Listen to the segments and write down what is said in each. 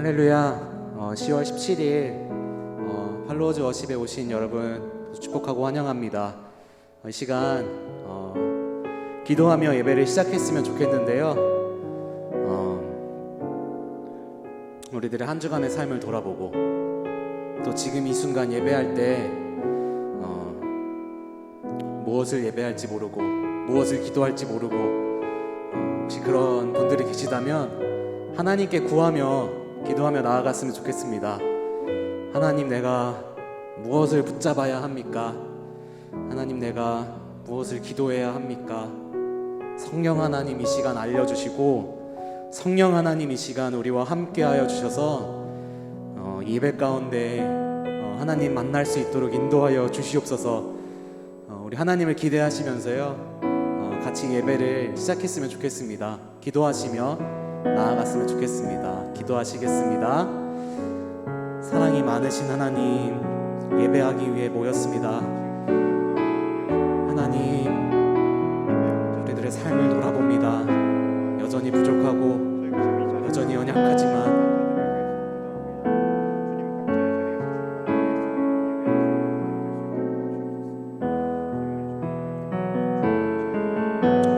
할렐루야. 10월 17일 팔로워즈 워십에 오신 여러분 축복하고 환영합니다. 이 시간 기도하며 예배를 시작했으면 좋겠는데요. 우리들의 한 주간의 삶을 돌아보고 또 지금 이 순간 예배할 때 무엇을 예배할지 모르고 무엇을 기도할지 모르고 혹시 그런 분들이 계시다면 하나님께 구하며 기도하며 나아갔으면 좋겠습니다. 하나님, 내가 무엇을 붙잡아야 합니까? 하나님, 내가 무엇을 기도해야 합니까? 성령 하나님 이 시간 알려주시고 성령 하나님 이 시간 우리와 함께하여 주셔서 예배 가운데 하나님 만날 수 있도록 인도하여 주시옵소서. 우리 하나님을 기대하시면서요 같이 예배를 시작했으면 좋겠습니다. 기도하시며 나아갔으면 좋겠습니다. 기도하시겠습니다. 사랑이 많으신 하나님, 예배하기 위해 모였습니다. 하나님, 우리들의 삶을 돌아봅니다. 여전히 부족하고 여전히 연약하지만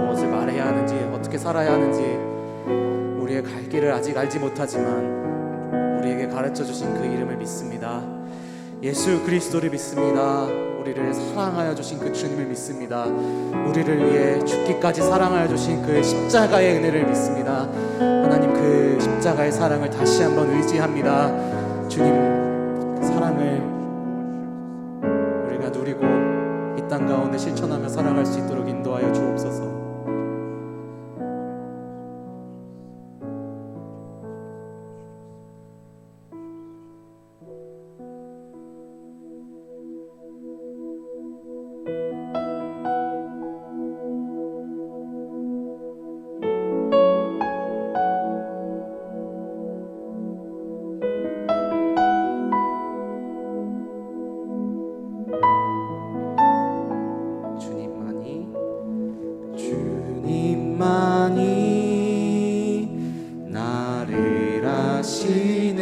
무엇을 말해야 하는지, 어떻게 살아야 하는지 우리의 갈 길을 아직 알지 못하지만 우리에게 가르쳐 주신 그 이름을 믿습니다. 예수 그리스도를 믿습니다. 우리를 사랑하여 주신 그 주님을 믿습니다. 우리를 위해 죽기까지 사랑하여 주신 그 십자가의 은혜를 믿습니다. 하나님, 그 십자가의 사랑을 다시 한번 의지합니다. 주님, 그 사랑을 우리가 누리고 이 땅 가운데 실천하며 살아갈 수 있도록 인도하여 주옵소서. 주님만이 나를 아시네.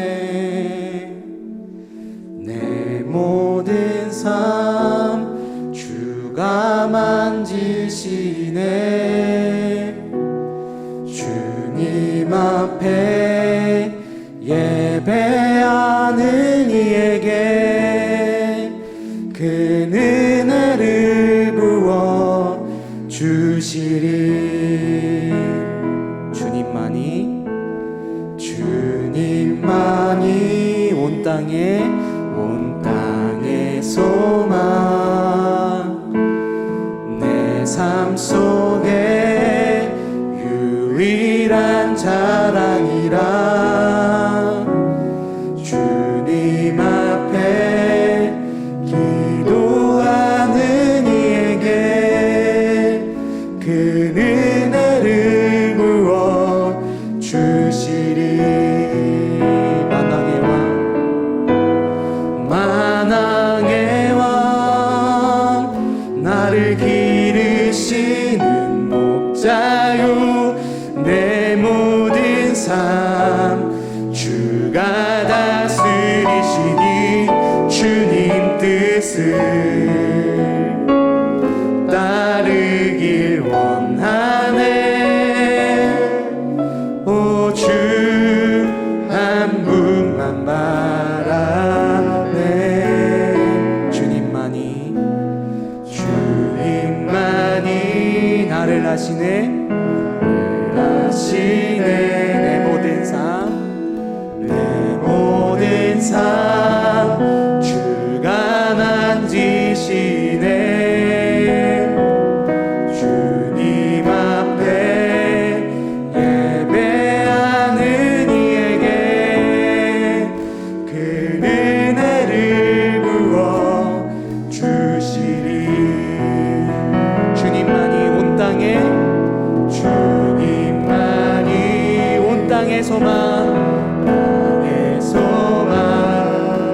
내 모든 삶 주가 만지시네. 주님 앞에 예배하는 이에게 그 은혜를 부어 주시리. 주님만이 온 땅의 소망, 내 삶 속에 유일한 자랑이라. 주님 앞에 기도하는 이에게 그 은혜를 부어 주시리. 만왕의 왕 나를 기르시는 목자요. 내 모든 삶 주가 다스리시니 주님 뜻을 따르길 원하네. 오 주 한 분만 바라네. 주님만이 나를 아시네. 내 모든 삶 주가 만지시네. 주님 앞에 예배하는 이에게 그 은혜를 부어 주시리. 주님만이 온 땅의 소망,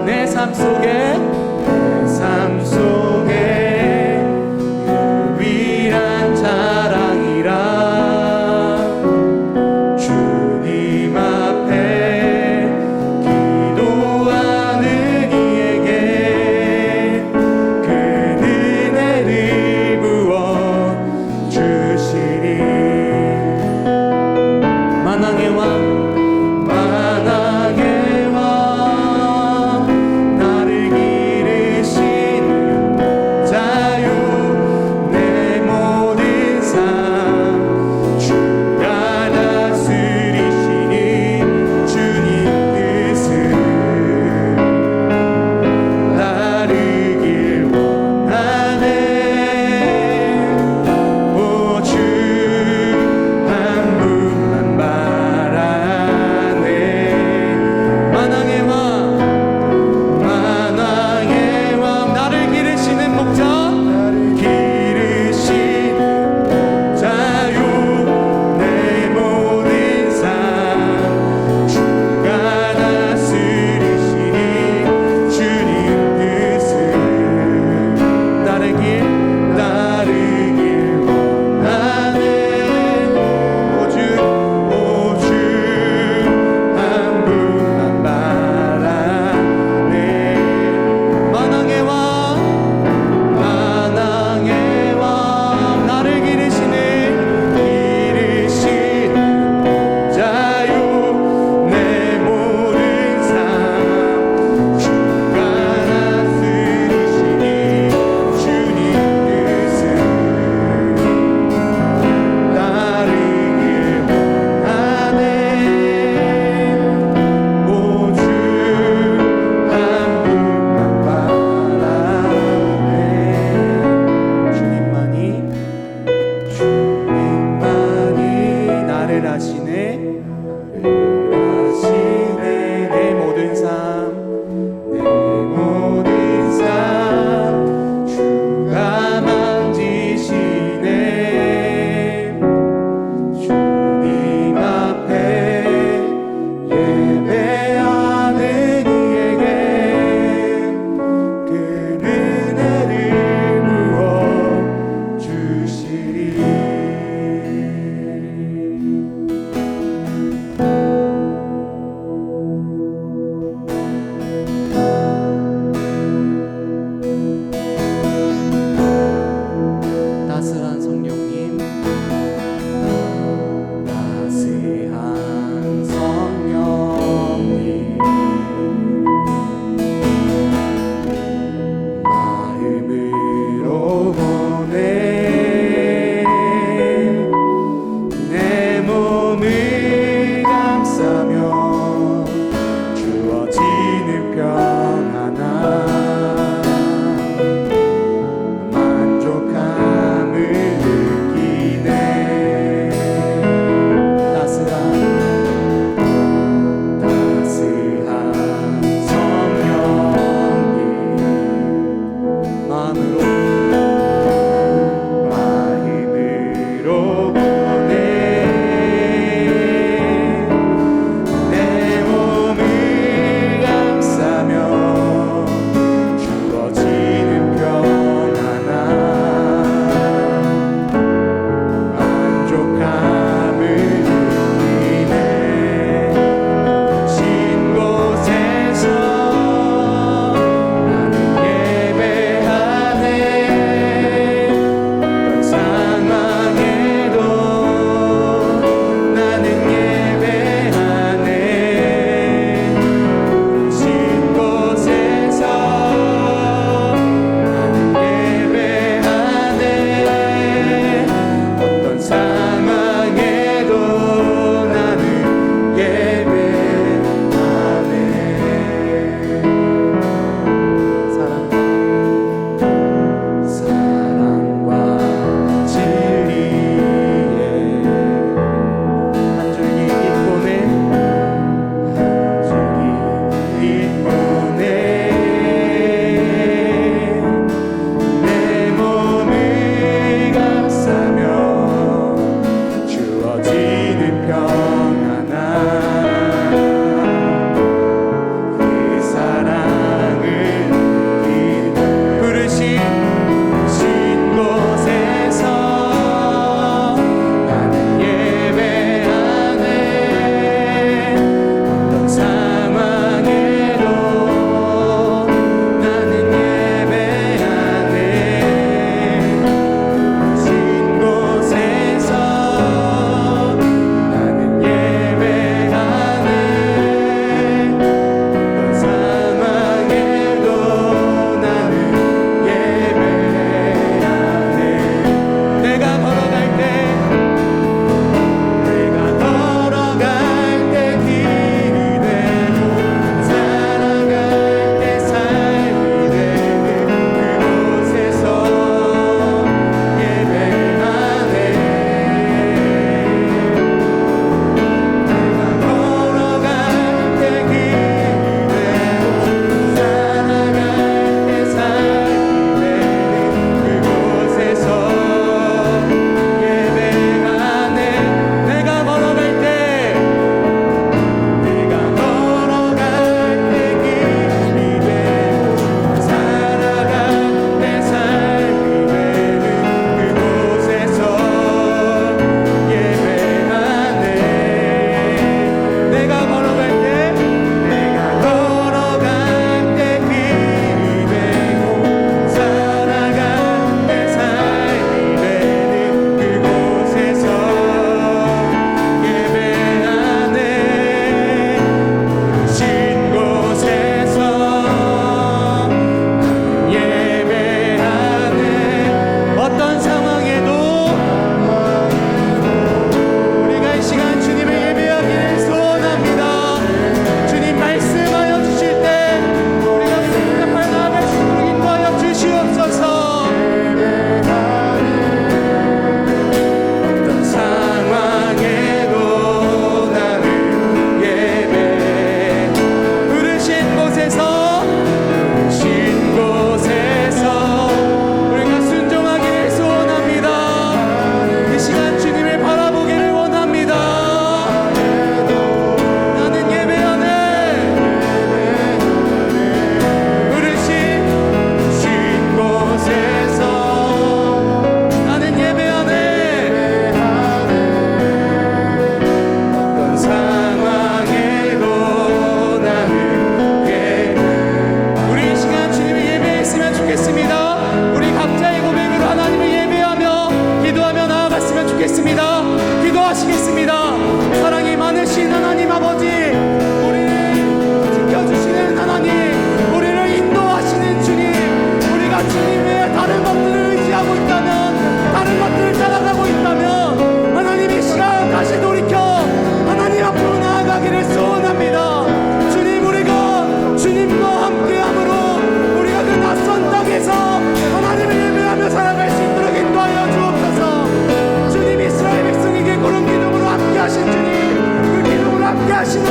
내 삶 속에 유일한 자랑이라. 주님 앞에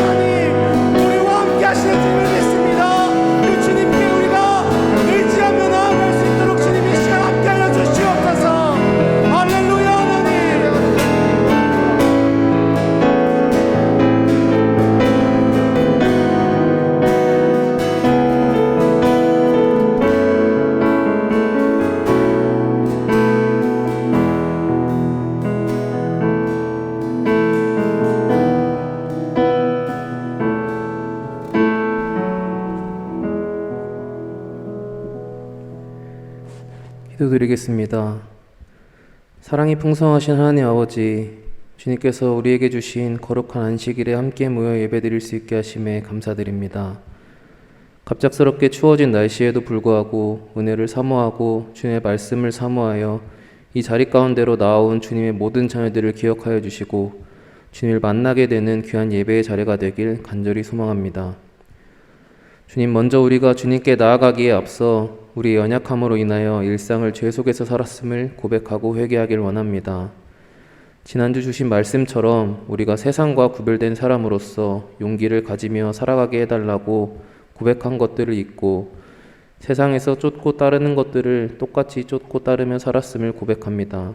우리와 함께 하시는 주님을 믿습니다. 그 주님께 우리가 의지하며 나아갈 수 있도록 기도드리겠습니다. 사랑이 풍성하신 하나님 아버지, 주님께서 우리에게 주신 거룩한 안식일에 함께 모여 예배드릴 수 있게 하심에 감사드립니다. 갑작스럽게 추워진 날씨에도 불구하고 은혜를 사모하고 주님의 말씀을 사모하여 이 자리 가운데로 나아온 주님의 모든 자녀들을 기억하여 주시고 주님을 만나게 되는 귀한 예배의 자리가 되길 간절히 소망합니다. 주님, 먼저 우리가 주님께 나아가기에 앞서 우리의 연약함으로 인하여 일상을 죄 속에서 살았음을 고백하고 회개하길 원합니다. 지난주 주신 말씀처럼 우리가 세상과 구별된 사람으로서 용기를 가지며 살아가게 해달라고 고백한 것들을 잊고 세상에서 쫓고 따르는 것들을 똑같이 쫓고 따르며 살았음을 고백합니다.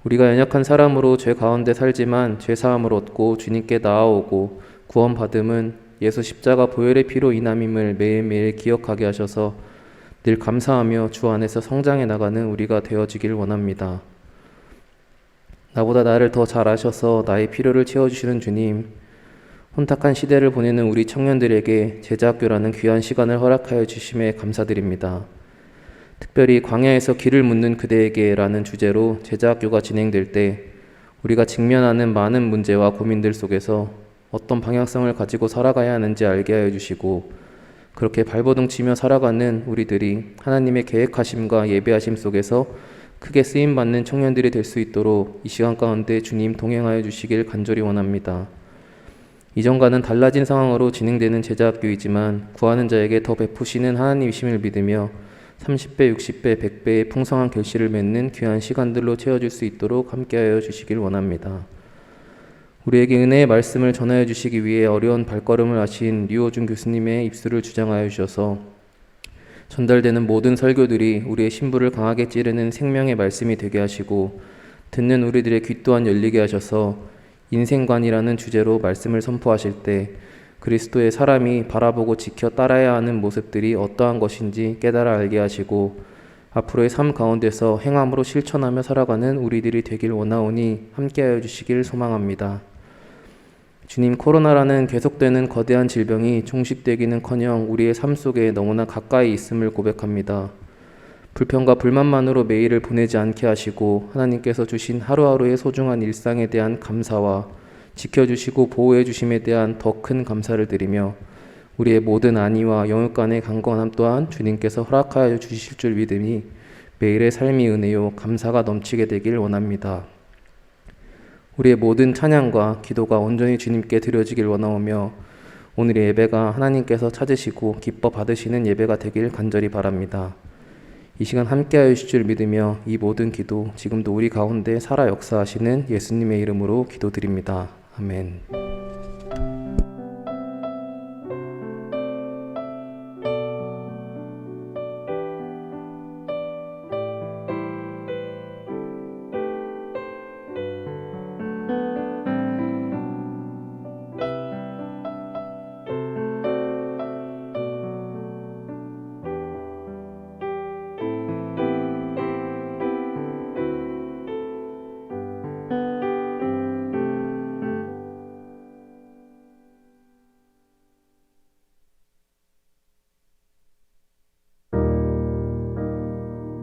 우리가 연약한 사람으로 죄 가운데 살지만 죄사함을 얻고 주님께 나아오고 구원받음은 예수 십자가 보혈의 피로 인함임을 매일매일 기억하게 하셔서 늘 감사하며 주 안에서 성장해 나가는 우리가 되어지길 원합니다. 나보다 나를 더 잘 아셔서 나의 필요를 채워주시는 주님, 혼탁한 시대를 보내는 우리 청년들에게 제자학교라는 귀한 시간을 허락하여 주심에 감사드립니다. 특별히 광야에서 길을 묻는 그대에게 라는 주제로 제자학교가 진행될 때 우리가 직면하는 많은 문제와 고민들 속에서 어떤 방향성을 가지고 살아가야 하는지 알게 하여 주시고 그렇게 발버둥 치며 살아가는 우리들이 하나님의 계획하심과 예배하심 속에서 크게 쓰임받는 청년들이 될 수 있도록 이 시간 가운데 주님 동행하여 주시길 간절히 원합니다. 이전과는 달라진 상황으로 진행되는 제자학교이지만 구하는 자에게 더 베푸시는 하나님이심을 믿으며 30배, 60배, 100배의 풍성한 결실을 맺는 귀한 시간들로 채워줄 수 있도록 함께하여 주시길 원합니다. 우리에게 은혜의 말씀을 전하여 주시기 위해 어려운 발걸음을 하신 류호준 교수님의 입술을 주장하여 주셔서 전달되는 모든 설교들이 우리의 심부를 강하게 찌르는 생명의 말씀이 되게 하시고 듣는 우리들의 귀 또한 열리게 하셔서 인생관이라는 주제로 말씀을 선포하실 때 그리스도의 사람이 바라보고 지켜 따라야 하는 모습들이 어떠한 것인지 깨달아 알게 하시고 앞으로의 삶 가운데서 행함으로 실천하며 살아가는 우리들이 되길 원하오니 함께하여 주시길 소망합니다. 주님, 코로나라는 계속되는 거대한 질병이 종식되기는커녕 우리의 삶 속에 너무나 가까이 있음을 고백합니다. 불평과 불만만으로 매일을 보내지 않게 하시고 하나님께서 주신 하루하루의 소중한 일상에 대한 감사와 지켜주시고 보호해 주심에 대한 더 큰 감사를 드리며 우리의 모든 안위와 영육간의 강건함 또한 주님께서 허락하여 주실 줄 믿으니 매일의 삶이 은혜요 감사가 넘치게 되길 원합니다. 우리의 모든 찬양과 기도가 온전히 주님께 드려지길 원하오며 오늘의 예배가 하나님께서 찾으시고 기뻐 받으시는 예배가 되길 간절히 바랍니다. 이 시간 함께하여 주실 줄 믿으며 이 모든 기도 지금도 우리 가운데 살아 역사하시는 예수님의 이름으로 기도드립니다. 아멘.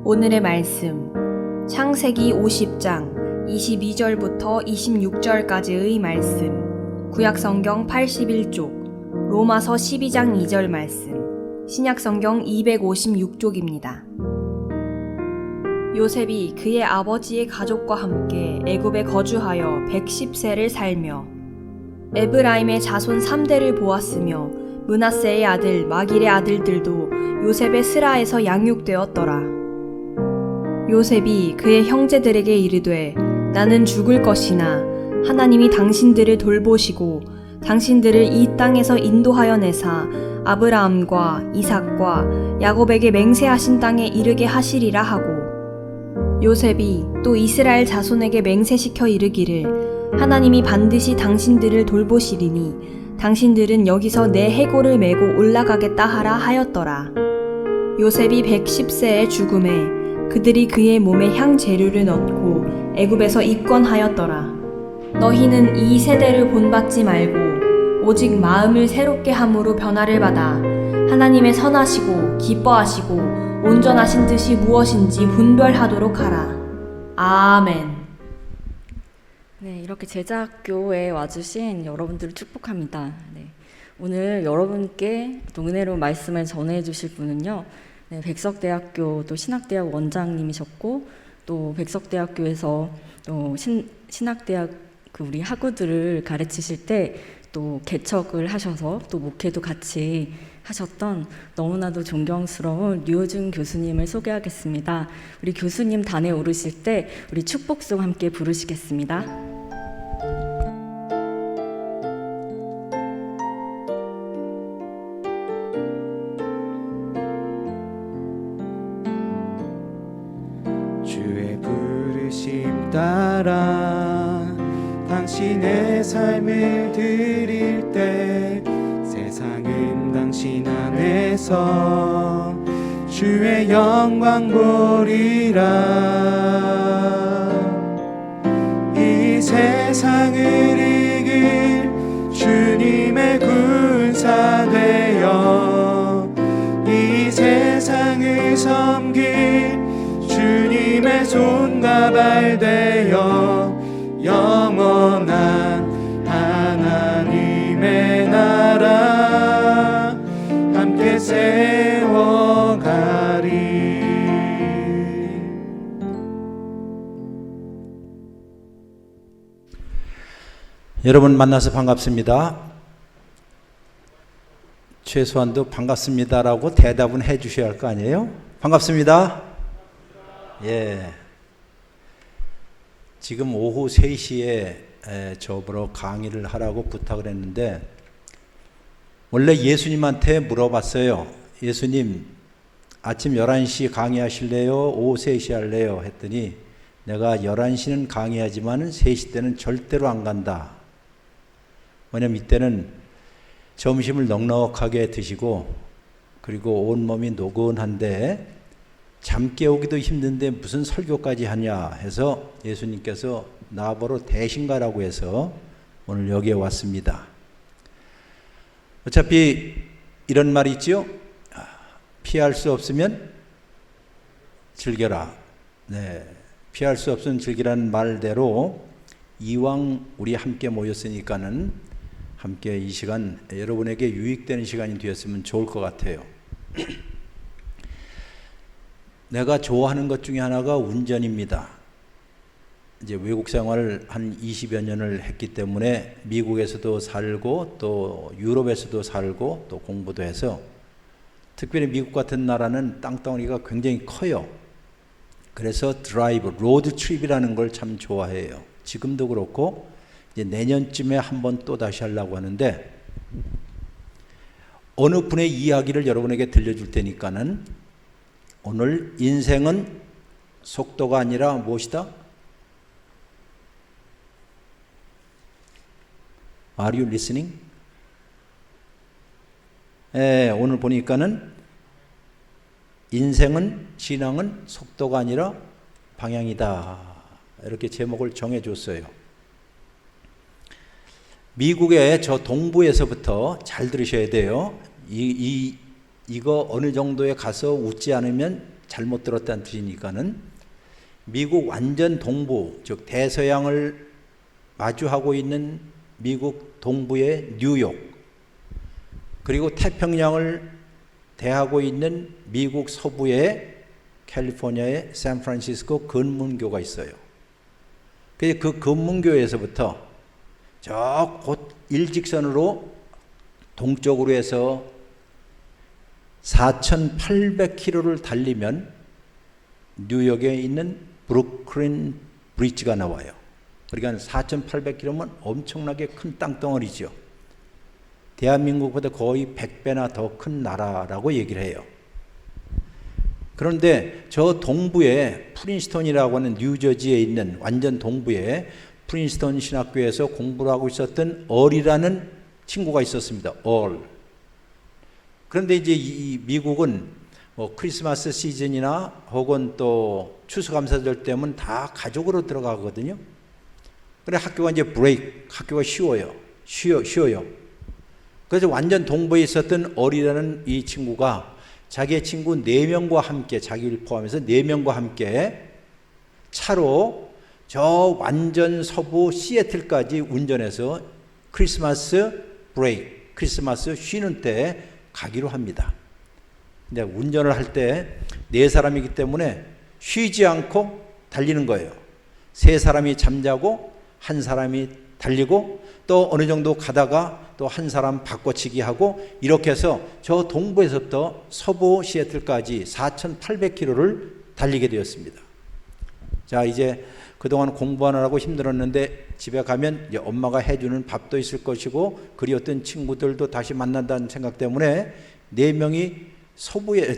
오늘의 말씀, 창세기 50장 22절부터 26절까지의 말씀, 구약성경 81쪽, 로마서 12장 2절 말씀, 신약성경 256쪽입니다. 요셉이 그의 아버지의 가족과 함께 애굽에 거주하여 110세를 살며 에브라임의 자손 3대를 보았으며 므낫세의 아들 마길의 아들들도 요셉의 스라에서 양육되었더라. 요셉이 그의 형제들에게 이르되 나는 죽을 것이나 하나님이 당신들을 돌보시고 당신들을 이 땅에서 인도하여 내사 아브라함과 이삭과 야곱에게 맹세하신 땅에 이르게 하시리라 하고 요셉이 또 이스라엘 자손에게 맹세시켜 이르기를 하나님이 반드시 당신들을 돌보시리니 당신들은 여기서 내 해골을 메고 올라가겠다 하라 하였더라. 요셉이 110세에 죽음에 그들이 그의 몸에 향 재료를 넣고 애굽에서 입건하였더라. 너희는 이 세대를 본받지 말고 오직 마음을 새롭게 함으로 변화를 받아 하나님의 선하시고 기뻐하시고 온전하신 뜻이 무엇인지 분별하도록 하라. 아멘. 네, 이렇게 제자학교에 와주신 여러분들을 축복합니다. 네, 오늘 여러분께 또 은혜로운 말씀을 전해주실 분은요, 네, 백석대학교 또 신학대학 원장님이셨고, 또 백석대학교에서 또 신학대학 우리 학우들을 가르치실 때 또 개척을 하셔서 또 목회도 같이 하셨던 너무나도 존경스러운 류호준 교수님을 소개하겠습니다. 우리 교수님 단에 오르실 때 우리 축복송 함께 부르시겠습니다. 주의 부르심 따라 당신의 삶을 드릴 때 세상은 당신 안에서 주의 영광 보리라. 이 세상을 이길 주님의 군사 되어 이 세상을 섬길 주님의 손과 발 되어 영원한 하나님의 나라 함께 세워가리. 여러분 만나서 반갑습니다. 최소한도 반갑습니다라고 대답은 해 주셔야 할 거 아니에요? 반갑습니다. 예. 지금 오후 3시에 저보러 강의를 하라고 부탁을 했는데 원래 예수님한테 물어봤어요. 예수님, 아침 11시 강의하실래요? 오후 3시 할래요? 했더니 내가 11시는 강의하지만 3시 때는 절대로 안 간다. 왜냐면 이때는 점심을 넉넉하게 드시고 그리고 온몸이 노곤한데 잠 깨우기도 힘든데 무슨 설교까지 하냐 해서 예수님께서 나보러 대신 가라고 해서 오늘 여기에 왔습니다. 어차피 이런 말이 있지요. 피할 수 없으면 즐겨라. 네, 피할 수 없으면 즐기라는 말대로 이왕 우리 함께 모였으니까는 함께 이 시간 여러분에게 유익되는 시간이 되었으면 좋을 것 같아요. 내가 좋아하는 것 중에 하나가 운전입니다. 이제 외국 생활을 한 20여 년을 했기 때문에 미국에서도 살고 또 유럽에서도 살고 또 공부도 해서 특별히 미국 같은 나라는 땅덩어리가 굉장히 커요. 그래서 드라이브, 로드 트립이라는 걸 참 좋아해요. 지금도 그렇고 이제 내년쯤에 한번 또 다시 하려고 하는데 어느 분의 이야기를 여러분에게 들려줄 테니까는 오늘 인생은 속도가 아니라 무엇이다? Are you listening? 오늘 보니까는 인생은 신앙은 속도가 아니라 방향이다. 이렇게 제목을 정해줬어요. 미국의 저 동부에서부터 잘 들으셔야 돼요. 이거 어느 정도에 가서 웃지 않으면 잘못 들었다는 뜻이니까는 미국 완전 동부, 즉 대서양을 마주하고 있는 미국 동부의 뉴욕, 그리고 태평양을 대하고 있는 미국 서부의 캘리포니아의 샌프란시스코 근문교가 있어요. 그 근문교에서부터 저 곧 일직선으로 동쪽으로 해서 4,800km를 달리면 뉴욕에 있는 브루클린 브리지가 나와요. 그러니까 4,800km면 엄청나게 큰 땅덩어리죠. 대한민국보다 거의 100배나 더 큰 나라라고 얘기를 해요. 그런데 저 동부에 프린스턴이라고 하는 뉴저지에 있는 완전 동부에 프린스턴 신학교에서 공부를 하고 있었던 얼이라는 친구가 있었습니다. 얼. 그런데 이제 이 미국은 뭐 크리스마스 시즌이나 혹은 또 추수감사절 때면 다 가족으로 들어가거든요. 그래 학교가 이제 학교가 쉬어요. 그래서 완전 동부에 있었던 얼이라는 이 친구가 자기의 친구 4명과 함께, 자기를 포함해서 4명과 함께 차로 저 완전 서부 시애틀까지 운전해서 크리스마스 브레이크, 크리스마스 쉬는 때 가기로 합니다. 근데 운전을 할 때 4사람이기 때문에 쉬지 않고 달리는 거예요. 3사람이 잠자고 1사람이 달리고 또 어느 정도 가다가 또 1사람 바꿔치기 하고 이렇게 해서 저 동부에서부터 서부 시애틀까지 4,800km를 달리게 되었습니다. 자, 이제 그동안 공부하느라고 힘들었는데 집에 가면 이제 엄마가 해주는 밥도 있을 것이고 그리웠던 친구들도 다시 만난다는 생각 때문에 4명이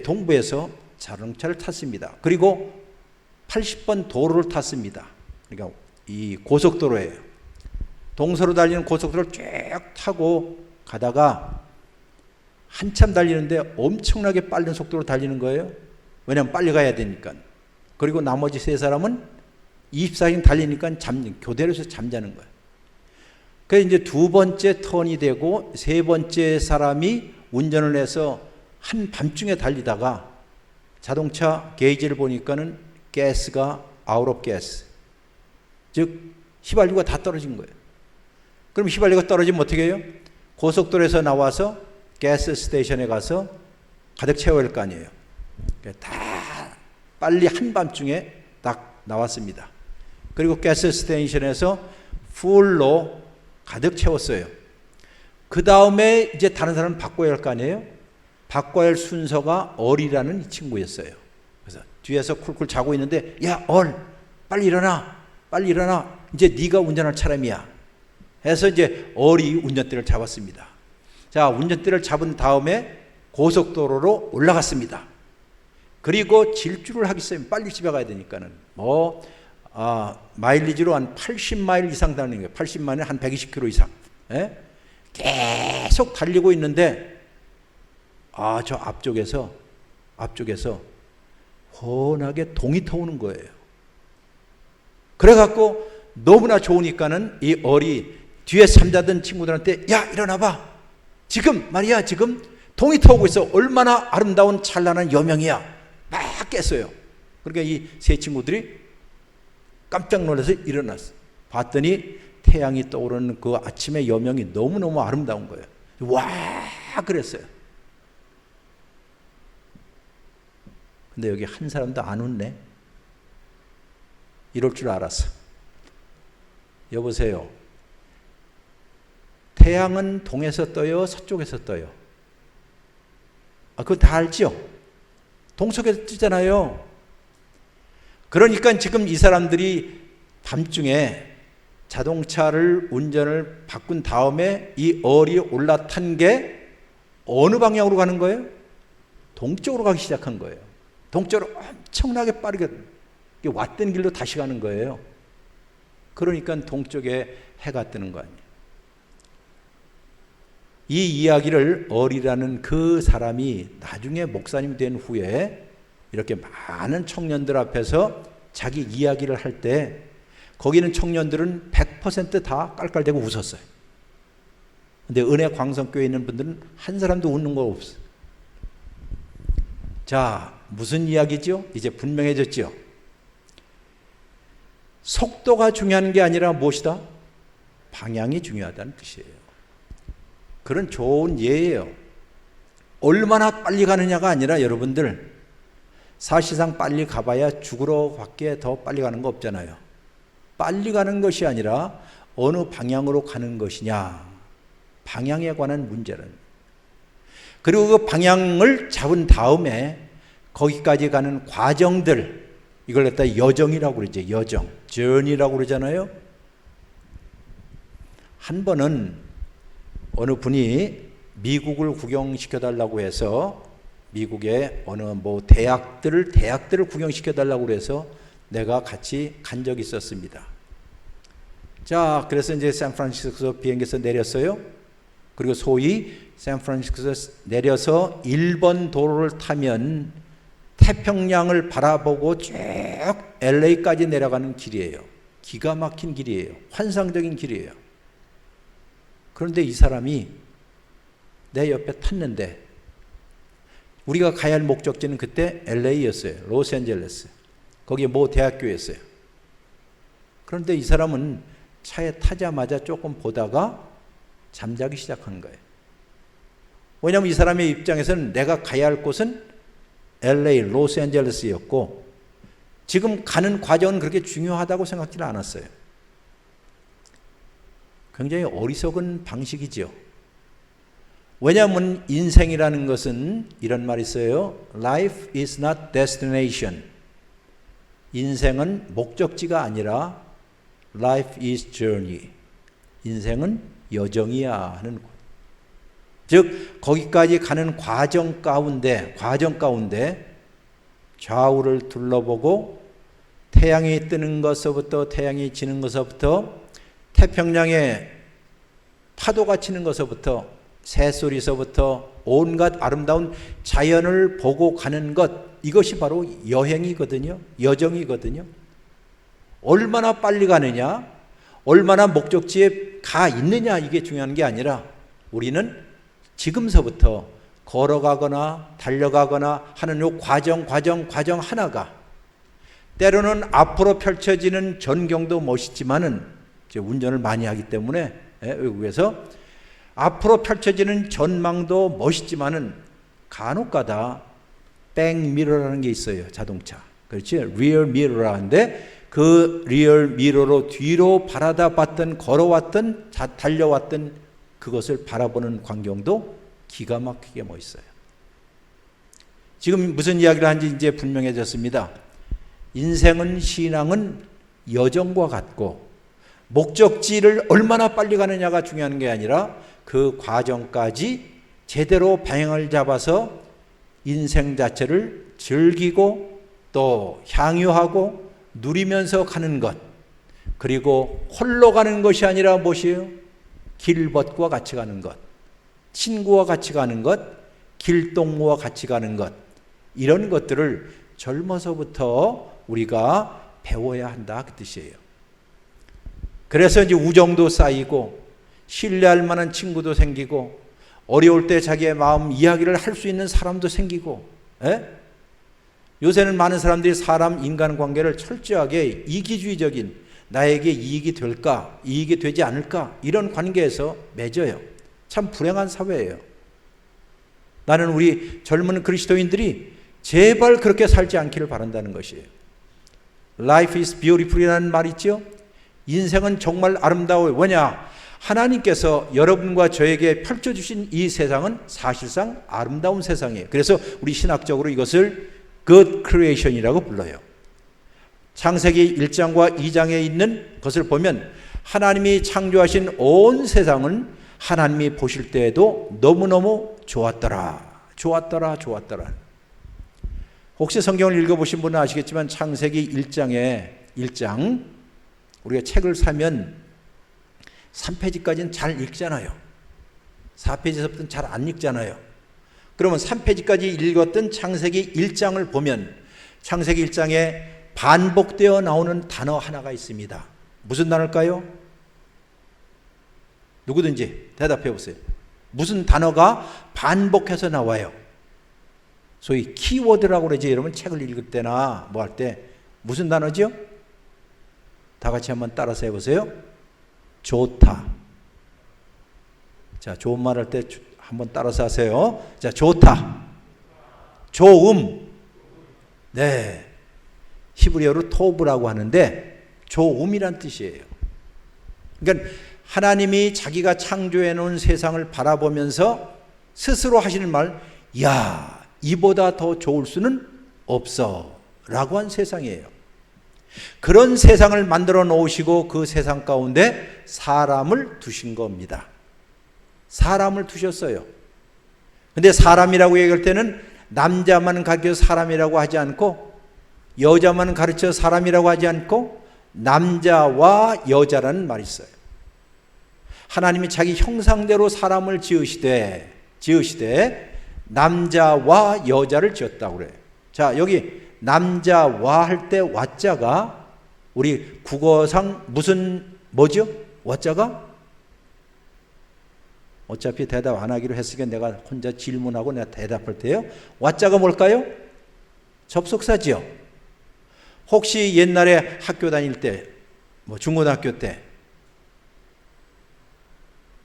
동부에서 자동차를 탔습니다. 그리고 80번 도로를 탔습니다. 그러니까 이 고속도로예요. 동서로 달리는 고속도로를 쭉 타고 가다가 한참 달리는데 엄청나게 빠른 속도로 달리는 거예요. 왜냐하면 빨리 가야 되니까. 그리고 나머지 3사람은 24시간 달리니까 교대로에서 잠자는 거예요. 그래서 이제 2번째 턴이 되고 3번째 사람이 운전을 해서 한밤중에 달리다가 자동차 게이지를 보니까는 가스가 아웃 오브 가스, 즉 휘발유가 다 떨어진 거예요. 그럼 휘발유가 떨어지면 어떻게 해요? 고속도로에서 나와서 가스 스테이션에 가서 가득 채워야 할 거 아니에요. 다 빨리 한밤중에 딱 나왔습니다. 그리고 가스 스테이션에서 풀로 가득 채웠어요. 그 다음에 이제 다른 사람 바꿔야 할 거 아니에요? 바꿔야 할 순서가 얼이라는 이 친구였어요. 그래서 뒤에서 쿨쿨 자고 있는데, 야, 얼, 빨리 일어나, 빨리 일어나. 이제 네가 운전할 차량이야. 해서 이제 얼이 운전대를 잡았습니다. 자, 운전대를 잡은 다음에 고속도로로 올라갔습니다. 그리고 질주를 하겠어요. 빨리 집에 가야 되니까는. 마일리지로 한 80마일 이상 달리는 거예요. 80마일은 한 120km 이상. 예? 계속 달리고 있는데, 저 앞쪽에서 훤하게 동이 터오는 거예요. 그래갖고 너무나 좋으니까는 이 얼이 뒤에 잠자던 친구들한테, 야, 일어나봐. 지금 말이야, 지금 동이 터오고 있어. 얼마나 아름다운 찬란한 여명이야. 막 깼어요. 그러니까 이 3 친구들이 깜짝 놀라서 일어났어. 봤더니 태양이 떠오르는 그 아침의 여명이 너무너무 아름다운 거예요. 와, 그랬어요. 근데 여기 한 사람도 안 웃네. 이럴 줄 알았어. 여보세요. 태양은 동에서 떠요? 서쪽에서 떠요? 그거 다 알죠? 동쪽에서 뜨잖아요. 그러니까 지금 이 사람들이 밤중에 자동차를 운전을 바꾼 다음에 이 얼이 올라탄 게 어느 방향으로 가는 거예요? 동쪽으로 가기 시작한 거예요. 동쪽으로 엄청나게 빠르게 왔던 길로 다시 가는 거예요. 그러니까 동쪽에 해가 뜨는 거 아니에요. 이 이야기를 얼이라는 그 사람이 나중에 목사님 된 후에 이렇게 많은 청년들 앞에서 자기 이야기를 할 때 거기는 청년들은 100% 다 깔깔대고 웃었어요. 근데 은혜 광성교회에 있는 분들은 한 사람도 웃는 거 없어요. 자, 무슨 이야기죠? 이제 분명해졌죠? 속도가 중요한 게 아니라 무엇이다? 방향이 중요하다는 뜻이에요. 그런 좋은 예예요. 얼마나 빨리 가느냐가 아니라 여러분들 사실상 빨리 가봐야 죽으러 밖에 더 빨리 가는 거 없잖아요. 빨리 가는 것이 아니라 어느 방향으로 가는 것이냐, 방향에 관한 문제는. 그리고 그 방향을 잡은 다음에 거기까지 가는 과정들, 이걸 갖다 여정이라고 그러죠. 여정, journey라고 그러잖아요. 한 번은 어느 분이 미국을 구경시켜달라고 해서 미국의 어느 대학들을 구경시켜달라고 해서 내가 같이 간 적이 있었습니다. 자, 그래서 이제 샌프란시스코 비행기에서 내렸어요. 그리고 소위 샌프란시스코에서 내려서 1번 도로를 타면 태평양을 바라보고 쭉 LA까지 내려가는 길이에요. 기가 막힌 길이에요. 환상적인 길이에요. 그런데 이 사람이 내 옆에 탔는데 우리가 가야 할 목적지는 그때 LA였어요. 로스앤젤레스. 거기에 모 대학교였어요. 그런데 이 사람은 차에 타자마자 조금 보다가 잠자기 시작한 거예요. 왜냐하면 이 사람의 입장에서는 내가 가야 할 곳은 LA, 로스앤젤레스였고 지금 가는 과정은 그렇게 중요하다고 생각지는 않았어요. 굉장히 어리석은 방식이죠. 왜냐하면 인생이라는 것은 이런 말이 있어요. Life is not destination. 인생은 목적지가 아니라 Life is journey. 인생은 여정이야 하는 것. 즉 거기까지 가는 과정 가운데 좌우를 둘러보고 태양이 뜨는 것서부터 태양이 지는 것서부터 태평양에 파도가 치는 것서부터 새소리서부터 온갖 아름다운 자연을 보고 가는 것, 이것이 바로 여행이거든요. 여정이거든요. 얼마나 빨리 가느냐, 얼마나 목적지에 가 있느냐, 이게 중요한 게 아니라 우리는 지금서부터 걸어가거나 달려가거나 하는 요 과정 하나가 때로는 앞으로 펼쳐지는 전경도 멋있지만은 운전을 많이 하기 때문에 외국에서 앞으로 펼쳐지는 전망도 멋있지만은 간혹가다 백미러라는 게 있어요. 자동차. 그렇지? 리어 미러라 하는데 그 리어 미러로 뒤로 바라다 봤던 걸어왔던 달려왔던 그것을 바라보는 광경도 기가 막히게 멋있어요. 지금 무슨 이야기를 하는지 이제 분명해졌습니다. 인생은 신앙은 여정과 같고 목적지를 얼마나 빨리 가느냐가 중요한 게 아니라 그 과정까지 제대로 방향을 잡아서 인생 자체를 즐기고 또 향유하고 누리면서 가는 것, 그리고 홀로 가는 것이 아니라 무엇이에요? 길벗과 같이 가는 것, 친구와 같이 가는 것, 길동무와 같이 가는 것, 이런 것들을 젊어서부터 우리가 배워야 한다 그 뜻이에요. 그래서 이제 우정도 쌓이고 신뢰할 만한 친구도 생기고 어려울 때 자기의 마음 이야기를 할 수 있는 사람도 생기고, 요새는 많은 사람들이 사람 인간관계를 철저하게 이기주의적인, 나에게 이익이 될까 이익이 되지 않을까 이런 관계에서 맺어요. 참 불행한 사회예요. 나는 우리 젊은 그리스도인들이 제발 그렇게 살지 않기를 바란다는 것이에요. Life is beautiful이라는 말 있죠. 인생은 정말 아름다워요. 왜냐? 하나님께서 여러분과 저에게 펼쳐주신 이 세상은 사실상 아름다운 세상이에요. 그래서 우리 신학적으로 이것을 Good Creation이라고 불러요. 창세기 1장과 2장에 있는 것을 보면 하나님이 창조하신 온 세상은 하나님이 보실 때에도 너무너무 좋았더라. 혹시 성경을 읽어보신 분은 아시겠지만 창세기 1장 우리가 책을 사면 3페이지까지는 잘 읽잖아요. 4페이지에서부터는 잘 안 읽잖아요. 그러면 3페이지까지 읽었던 창세기 1장을 보면 창세기 1장에 반복되어 나오는 단어 하나가 있습니다. 무슨 단어일까요? 누구든지 대답해 보세요. 무슨 단어가 반복해서 나와요? 소위 키워드라고 그러지. 여러분 책을 읽을 때나 뭐 할 때 무슨 단어죠? 다 같이 한번 따라서 해보세요. 좋다. 자, 좋은 말 할 때 한번 따라서 하세요. 자, 좋다. 좋음. 네. 히브리어로 토브라고 하는데 좋음이란 뜻이에요. 그러니까 하나님이 자기가 창조해 놓은 세상을 바라보면서 스스로 하시는 말, 야, 이보다 더 좋을 수는 없어 라고 한 세상이에요. 그런 세상을 만들어 놓으시고 그 세상 가운데 사람을 두신 겁니다. 사람을 두셨어요. 근데 사람이라고 얘기할 때는 남자만 가르쳐 사람이라고 하지 않고 여자만 가르쳐 사람이라고 하지 않고 남자와 여자라는 말이 있어요. 하나님이 자기 형상대로 사람을 지으시되 남자와 여자를 지었다고 그래요. 자, 여기 남자와 할 때 와자가 우리 국어상 무슨 뭐죠? 와자가 어차피 대답 안 하기로 했으니까 내가 혼자 질문하고 내가 대답할 때요. 왓자가 뭘까요? 접속사지요. 혹시 옛날에 학교 다닐 때, 중고등학교 때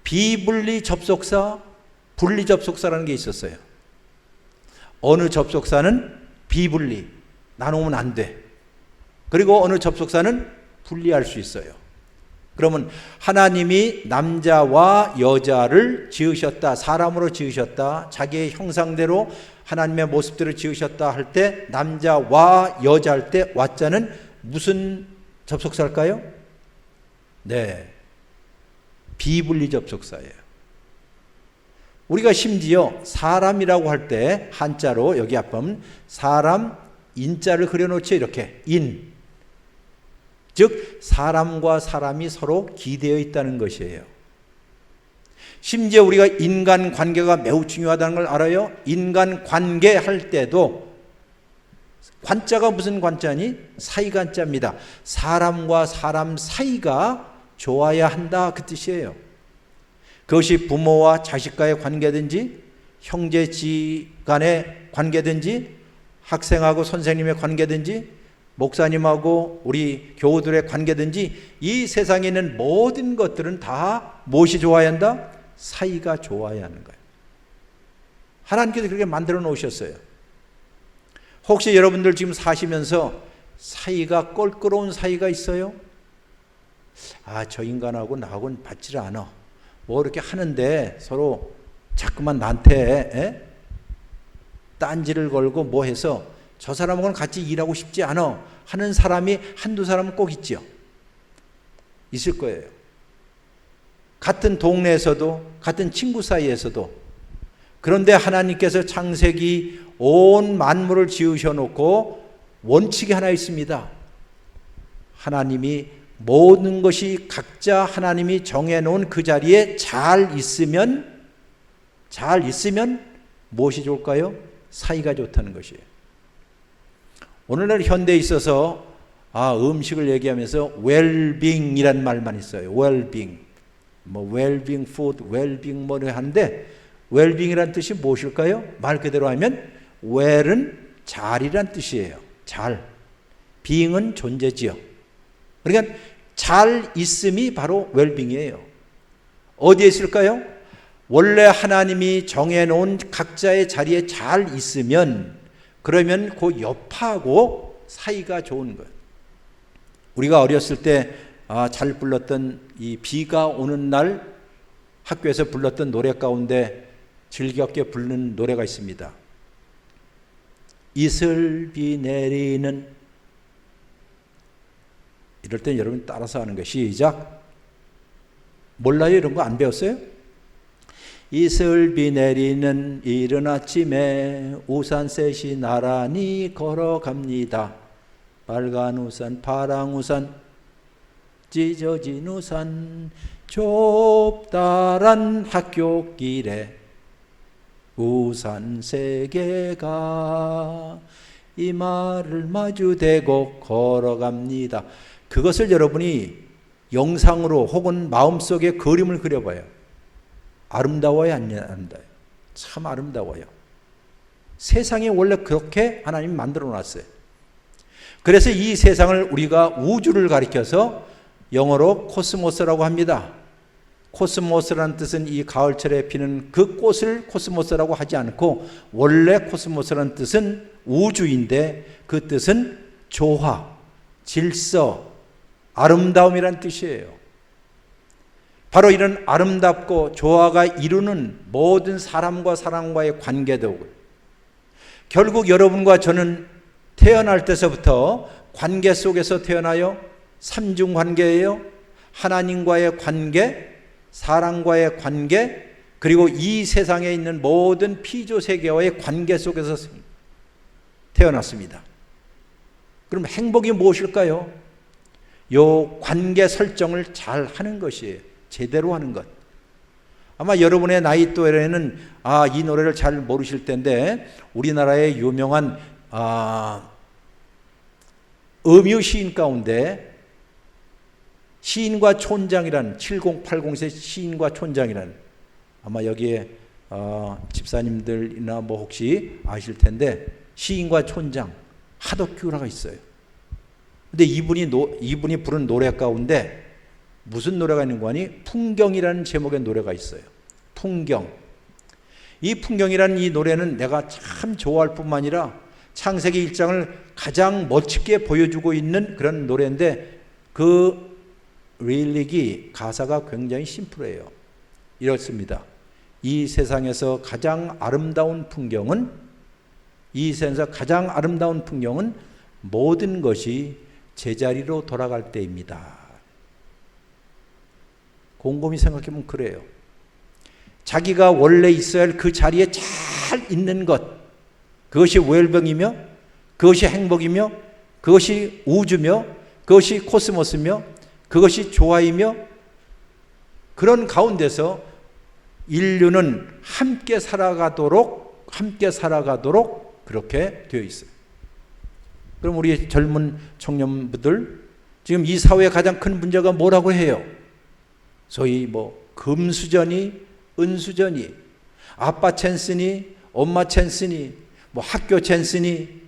비분리 접속사, 분리 접속사라는 게 있었어요. 어느 접속사는 비분리, 나누면 안 돼. 그리고 어느 접속사는 분리할 수 있어요. 그러면 하나님이 남자와 여자를 지으셨다, 사람으로 지으셨다, 자기의 형상대로 하나님의 모습대로 지으셨다 할 때 남자와 여자 할 때 왓자는 무슨 접속사일까요? 네, 비분리 접속사예요. 우리가 심지어 사람이라고 할 때 한자로 여기 앞에 사람 인자를 그려놓죠. 이렇게 인, 즉 사람과 사람이 서로 기대어 있다는 것이에요. 심지어 우리가 인간관계가 매우 중요하다는 걸 알아요. 인간관계 할 때도 관자가 무슨 관자니? 사이관자입니다. 사람과 사람 사이가 좋아야 한다, 그 뜻이에요. 그것이 부모와 자식과의 관계든지 형제지간의 관계든지 학생하고 선생님의 관계든지 목사님하고 우리 교우들의 관계든지 이 세상에 있는 모든 것들은 다 무엇이 좋아야 한다? 사이가 좋아야 하는 거예요. 하나님께서 그렇게 만들어 놓으셨어요. 혹시 여러분들 지금 사시면서 사이가 껄끄러운 사이가 있어요? 저 인간하고 나하고는 맞지를 않아. 이렇게 하는데 서로 자꾸만 나한테 딴지를 걸고 해서 저 사람하고는 같이 일하고 싶지 않아 하는 사람이 한두 사람은 꼭 있죠. 있을 거예요. 같은 동네에서도, 같은 친구 사이에서도. 그런데 하나님께서 창세기 온 만물을 지으셔놓고 원칙이 하나 있습니다. 하나님이 모든 것이 각자 하나님이 정해놓은 그 자리에 잘 있으면 무엇이 좋을까요? 사이가 좋다는 것이에요. 오늘날 현대에 있어서 음식을 얘기하면서 웰빙이란 말만 있어요. 웰빙, 웰빙 푸드, 웰빙 하는데 웰빙이란 뜻이 무엇일까요? 말 그대로 하면 웰은 잘이란 뜻이에요. 잘. 빙은 존재지요. 그러니까 잘 있음이 바로 웰빙이에요. 어디에 있을까요? 원래 하나님이 정해놓은 각자의 자리에 잘 있으면 그러면 그 옆하고 사이가 좋은 거예요. 우리가 어렸을 때 잘 불렀던 이 비가 오는 날 학교에서 불렀던 노래 가운데 즐겁게 부르는 노래가 있습니다. 이슬비 내리는, 이럴 땐 여러분 따라서 하는 거. 시작. 몰라요? 이런 거 안 배웠어요? 이슬비 내리는 이른 아침에 우산 셋이 나란히 걸어갑니다. 빨간 우산, 파랑 우산, 찢어진 우산, 좁다란 학교길에 우산 세 개가 이마를 마주대고 걸어갑니다. 그것을 여러분이 영상으로 혹은 마음속에 그림을 그려봐요. 아름다워요, 안 아름다워요? 참 아름다워요. 세상에 원래 그렇게 하나님이 만들어 놨어요. 그래서 이 세상을 우리가 우주를 가리켜서 영어로 코스모스라고 합니다. 코스모스라는 뜻은 이 가을철에 피는 그 꽃을 코스모스라고 하지 않고 원래 코스모스라는 뜻은 우주인데 그 뜻은 조화, 질서, 아름다움이란 뜻이에요. 바로 이런 아름답고 조화가 이루는 모든 사람과 사람과의 관계도 결국 여러분과 저는 태어날 때서부터 관계 속에서 태어나요. 삼중관계예요. 하나님과의 관계, 사람과의 관계, 그리고 이 세상에 있는 모든 피조세계와의 관계 속에서 태어났습니다. 그럼 행복이 무엇일까요? 요 관계 설정을 잘 하는 것이에요. 제대로 하는 것. 아마 여러분의 나이 또래는 이 노래를 잘 모르실 텐데 우리나라의 유명한 음유 시인 가운데 시인과 촌장이라는 7080세 시인과 촌장이라는 아마 여기에 집사님들이나 뭐 혹시 아실 텐데 시인과 촌장 하덕규라가 있어요. 근데 이분이 부른 노래 가운데 무슨 노래가 있는 거니? 풍경이라는 제목의 노래가 있어요. 풍경. 이 풍경이라는 이 노래는 내가 참 좋아할 뿐만 아니라 창세기 1장을 가장 멋지게 보여주고 있는 그런 노래인데 그 릴릭이 가사가 굉장히 심플해요. 이렇습니다. 이 세상에서 가장 아름다운 풍경은 모든 것이 제자리로 돌아갈 때입니다. 곰곰이 생각해보면 그래요. 자기가 원래 있어야 할 그 자리에 잘 있는 것, 그것이 웰빙이며, 그것이 행복이며, 그것이 우주며, 그것이 코스모스며, 그것이 조화이며, 그런 가운데서 인류는 함께 살아가도록 그렇게 되어 있어요. 그럼 우리 젊은 청년분들, 지금 이 사회의 가장 큰 문제가 뭐라고 해요? 소위 뭐 금수저니 은수저니, 아빠 찬스니 엄마 찬스니, 뭐 학교 찬스니,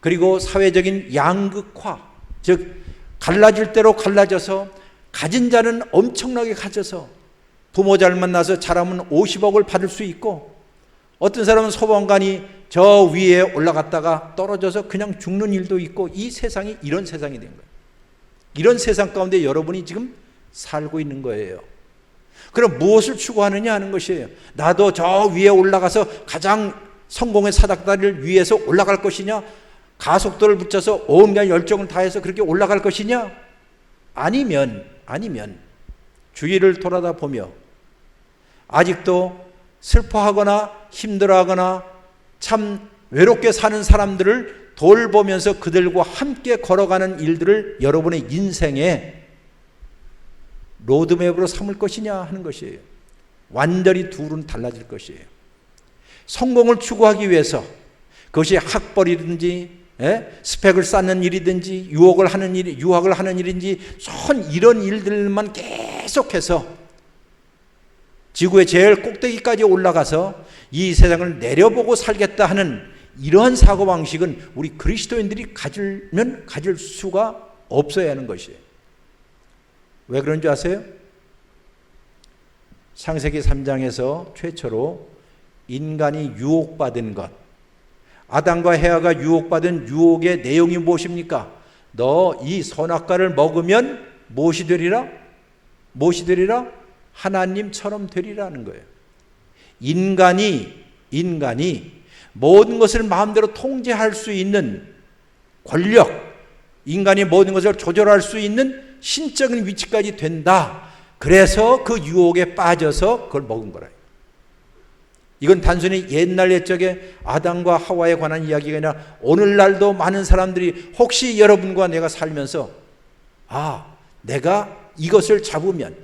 그리고 사회적인 양극화, 즉 갈라질 대로 갈라져서 가진 자는 엄청나게 가져서 부모 잘 만나서 잘하면 50억을 받을 수 있고, 어떤 사람은 소방관이 저 위에 올라갔다가 떨어져서 그냥 죽는 일도 있고, 이 세상이 이런 세상이 된 거예요. 이런 세상 가운데 여러분이 지금 살고 있는 거예요. 그럼 무엇을 추구하느냐 하는 것이에요. 나도 저 위에 올라가서 가장 성공의 사닥다리를 위에서 올라갈 것이냐, 가속도를 붙여서 온갖 열정을 다해서 그렇게 올라갈 것이냐, 아니면 주위를 돌아다 보며 아직도 슬퍼하거나 힘들어하거나 참 외롭게 사는 사람들을 돌보면서 그들과 함께 걸어가는 일들을 여러분의 인생에 로드맵으로 삼을 것이냐 하는 것이에요. 완전히 둘은 달라질 것이에요. 성공을 추구하기 위해서 그것이 학벌이든지 스펙을 쌓는 일이든지 유학을 하는 일인지 이런 일들만 계속해서 지구의 제일 꼭대기까지 올라가서 이 세상을 내려보고 살겠다 하는 이러한 사고방식은 우리 그리스도인들이 가질 수가 없어야 하는 것이에요. 왜 그런 줄 아세요? 창세기 3장에서 최초로 인간이 유혹받은 것, 아담과 헤아가 유혹받은 유혹의 내용이 무엇입니까? 너 이 선악과를 먹으면 무엇이 되리라? 하나님처럼 되리라는 거예요. 인간이 모든 것을 마음대로 통제할 수 있는 권력, 인간이 모든 것을 조절할 수 있는 신적인 위치까지 된다. 그래서 그 유혹에 빠져서 그걸 먹은 거라. 이건 단순히 옛날 옛적에 아담과 하와에 관한 이야기가 아니라 오늘날도 많은 사람들이 혹시 여러분과 내가 살면서 내가 이것을 잡으면,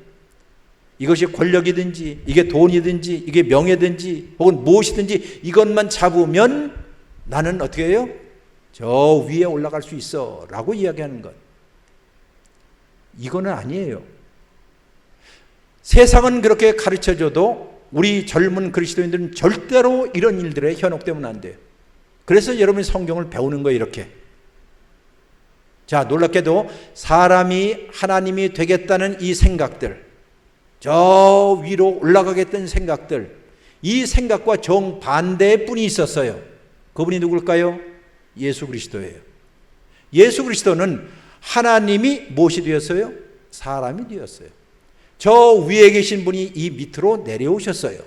이것이 권력이든지 이게 돈이든지 이게 명예든지 혹은 무엇이든지 이것만 잡으면 나는 어떻게 해요? 저 위에 올라갈 수 있어 라고 이야기하는 것, 이거는 아니에요. 세상은 그렇게 가르쳐줘도 우리 젊은 그리스도인들은 절대로 이런 일들에 현혹되면 안 돼요. 그래서 여러분이 성경을 배우는 거예요. 이렇게. 자, 놀랍게도 사람이 하나님이 되겠다는 이 생각들, 저 위로 올라가겠다는 생각들, 이 생각과 정반대의 분이 있었어요. 그분이 누굴까요? 예수 그리스도예요. 예수 그리스도는 하나님이 무엇이 되었어요? 사람이 되었어요. 저 위에 계신 분이 이 밑으로 내려오셨어요.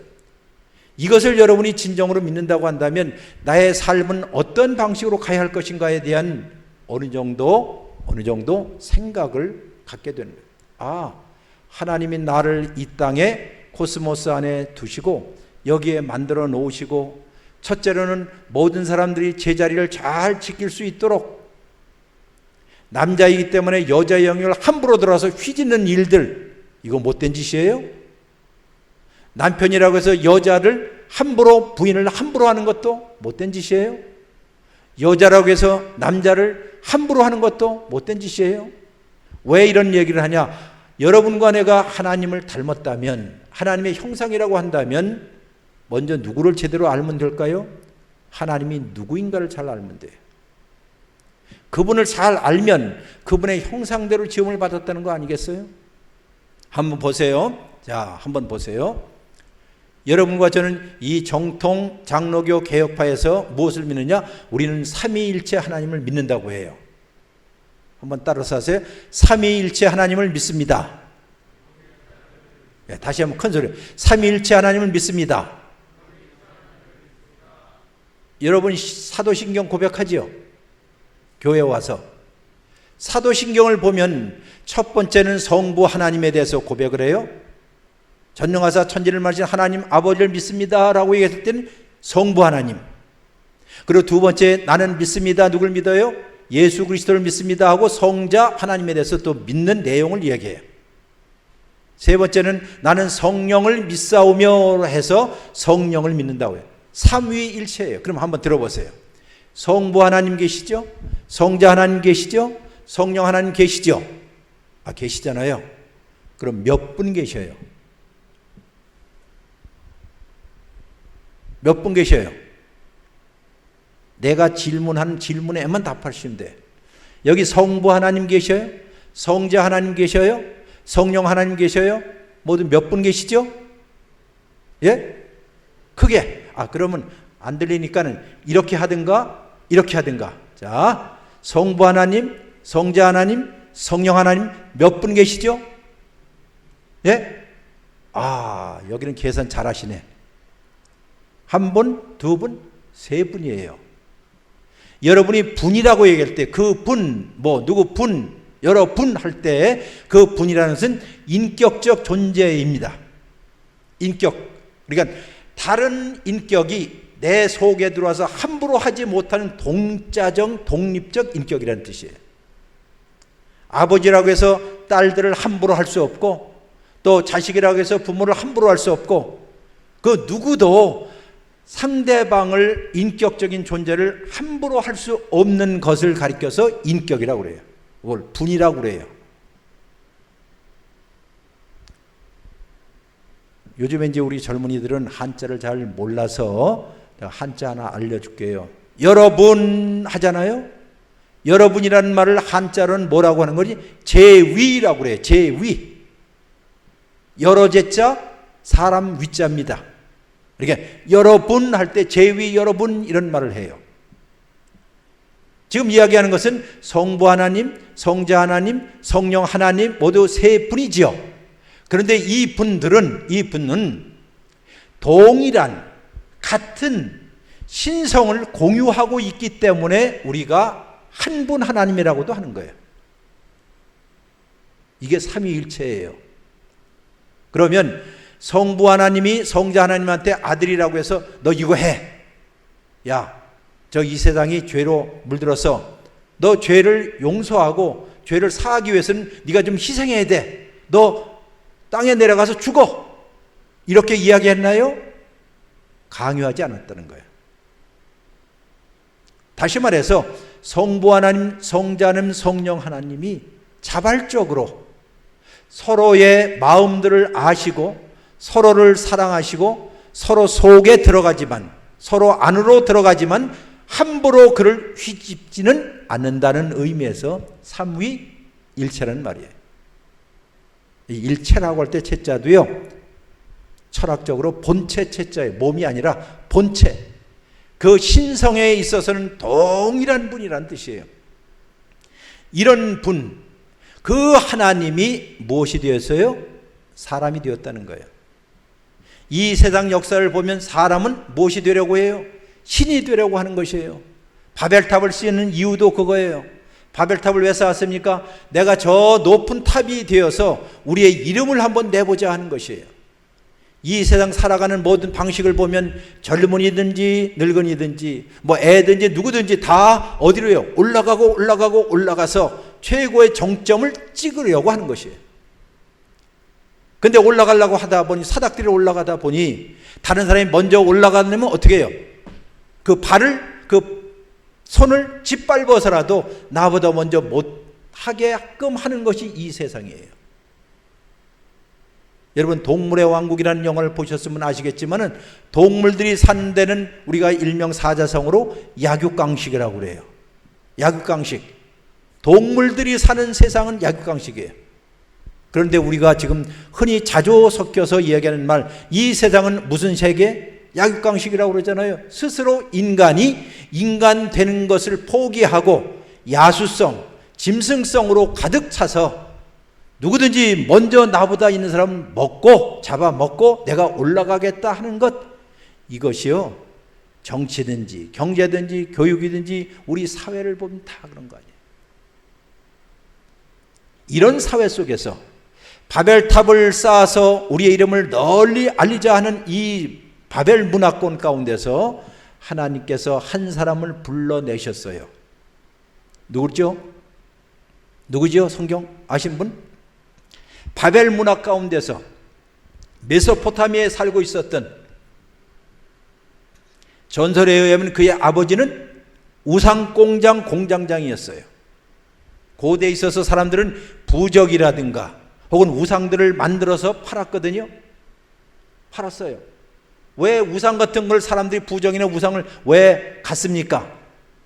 이것을 여러분이 진정으로 믿는다고 한다면 나의 삶은 어떤 방식으로 가야 할 것인가에 대한 어느 정도 생각을 갖게 되는 거예요. 하나님이 나를 이 땅에 코스모스 안에 두시고 여기에 만들어 놓으시고, 첫째로는 모든 사람들이 제자리를 잘 지킬 수 있도록, 남자이기 때문에 여자의 영역을 함부로 들어와서 휘짓는 일들, 이거 못된 짓이에요. 남편이라고 해서 여자를 부인을 함부로 하는 것도 못된 짓이에요. 여자라고 해서 남자를 함부로 하는 것도 못된 짓이에요. 왜 이런 얘기를 하냐? 여러분과 내가 하나님을 닮았다면, 하나님의 형상이라고 한다면 먼저 누구를 제대로 알면 될까요? 하나님이 누구인가를 잘 알면 돼요. 그분을 잘 알면 그분의 형상대로 지음을 받았다는 거 아니겠어요? 한번 보세요. 자, 한번 보세요. 여러분과 저는 이 정통 장로교 개혁파에서 무엇을 믿느냐? 우리는 삼위일체 하나님을 믿는다고 해요. 한번 따라서 하세요. 삼위일체 하나님을 믿습니다. 다시 한번 큰 소리로. 삼위일체 하나님을 믿습니다. 여러분 사도신경 고백하지요? 교회 와서. 사도신경을 보면 첫 번째는 성부 하나님에 대해서 고백을 해요. 전능하사 천지를 만드신 하나님 아버지를 믿습니다 라고 얘기했을 때는 성부 하나님. 그리고 두 번째, 나는 믿습니다. 누굴 믿어요? 예수 그리스도를 믿습니다 하고 성자 하나님에 대해서 또 믿는 내용을 이야기해요. 세 번째는 나는 성령을 믿사오며 해서 성령을 믿는다고 해요. 삼위일체예요. 그럼 한번 들어보세요. 성부 하나님 계시죠? 성자 하나님 계시죠? 성령 하나님 계시죠? 계시잖아요. 그럼 몇 분 계셔요? 몇 분 계셔요? 내가 질문한 질문에만 답하시면 돼요. 여기 성부 하나님 계셔요? 성자 하나님 계셔요? 성령 하나님 계셔요? 모두 몇 분 계시죠? 예? 크게. 그러면 안 들리니까는 이렇게 하든가 이렇게 하든가. 자, 성부 하나님, 성자 하나님, 성령 하나님 몇 분 계시죠? 예? 여기는 계산 잘 하시네. 한 분, 두 분, 세 분이에요. 여러분이 분이라고 얘기할 때 그 분, 누구 분, 여러 분 할 때 그 분이라는 것은 인격적 존재입니다. 인격. 그러니까 다른 인격이 내 속에 들어와서 함부로 하지 못하는 동자적, 독립적 인격이라는 뜻이에요. 아버지라고 해서 딸들을 함부로 할 수 없고, 또 자식이라고 해서 부모를 함부로 할 수 없고, 그 누구도 상대방을, 인격적인 존재를 함부로 할 수 없는 것을 가리켜서 인격이라고 그래요. 그걸 분이라고 그래요. 요즘에 이제 우리 젊은이들은 한자를 잘 몰라서 내가 한자 하나 알려줄게요. 여러분 하잖아요. 여러분이라는 말을 한자로는 뭐라고 하는 거지? 제위라고 그래요. 제위. 여러 제자, 사람 위자입니다. 그러니까 여러분 할 때 제위 여러분 이런 말을 해요. 지금 이야기하는 것은 성부 하나님, 성자 하나님, 성령 하나님 모두 세 분이지요. 그런데 이 분은 동일한 같은 신성을 공유하고 있기 때문에 우리가 한 분 하나님이라고도 하는 거예요. 이게 삼위일체예요. 그러면 성부 하나님이 성자 하나님한테 아들이라고 해서 너 이거 해. 야, 저 이 세상이 죄로 물들어서 너 죄를 용서하고 죄를 사하기 위해서는 네가 좀 희생해야 돼. 너 땅에 내려가서 죽어. 이렇게 이야기했나요? 강요하지 않았다는 거예요. 다시 말해서 성부 하나님, 성자 하나님, 성령 하나님이 자발적으로 서로의 마음들을 아시고 서로를 사랑하시고 서로 속에 들어가지만, 서로 안으로 들어가지만 함부로 그를 휘집지는 않는다는 의미에서 삼위일체라는 말이에요. 이 일체라고 할 때 체자도요, 철학적으로 본체 체자예요. 몸이 아니라 본체. 그 신성에 있어서는 동일한 분이란 뜻이에요. 이런 분, 그 하나님이 무엇이 되었어요? 사람이 되었다는 거예요. 이 세상 역사를 보면 사람은 무엇이 되려고 해요? 신이 되려고 하는 것이에요. 바벨탑을 쓰는 이유도 그거예요. 바벨탑을 왜 쌓았습니까? 내가 저 높은 탑이 되어서 우리의 이름을 한번 내보자 하는 것이에요. 이 세상 살아가는 모든 방식을 보면 젊은이든지 늙은이든지 애든지 누구든지 다 어디로요? 올라가서 최고의 정점을 찍으려고 하는 것이에요. 근데 올라가려고 하다 보니, 사닥들이 올라가다 보니 다른 사람이 먼저 올라가려면 어떻게 해요? 손을 짓밟아서라도 나보다 먼저 못하게끔 하는 것이 이 세상이에요. 여러분 동물의 왕국이라는 영화를 보셨으면 아시겠지만은 동물들이 사는 데는 우리가 일명 사자성어로 약육강식이라고 그래요. 약육강식. 동물들이 사는 세상은 약육강식이에요. 그런데 우리가 지금 흔히 자주 섞여서 이야기하는 말, 이 세상은 무슨 세계? 약육강식이라고 그러잖아요. 스스로 인간이 인간 되는 것을 포기하고 야수성, 짐승성으로 가득 차서 누구든지 먼저 나보다 있는 사람은 먹고 잡아먹고 내가 올라가겠다 하는 것, 이것이요 정치든지 경제든지 교육이든지 우리 사회를 보면 다 그런 거 아니에요. 이런 사회 속에서 바벨탑을 쌓아서 우리의 이름을 널리 알리자 하는 이 바벨 문화권 가운데서 하나님께서 한 사람을 불러내셨어요. 누구죠? 누구죠? 성경 아신 분? 바벨 문화 가운데서 메소포타미아에 살고 있었던, 전설에 의하면 그의 아버지는 우상공장 공장장이었어요. 고대에 있어서 사람들은 부적이라든가 혹은 우상들을 만들어서 팔았거든요. 팔았어요. 왜 우상 같은 걸 사람들이 부적이나 우상을 왜 갖습니까?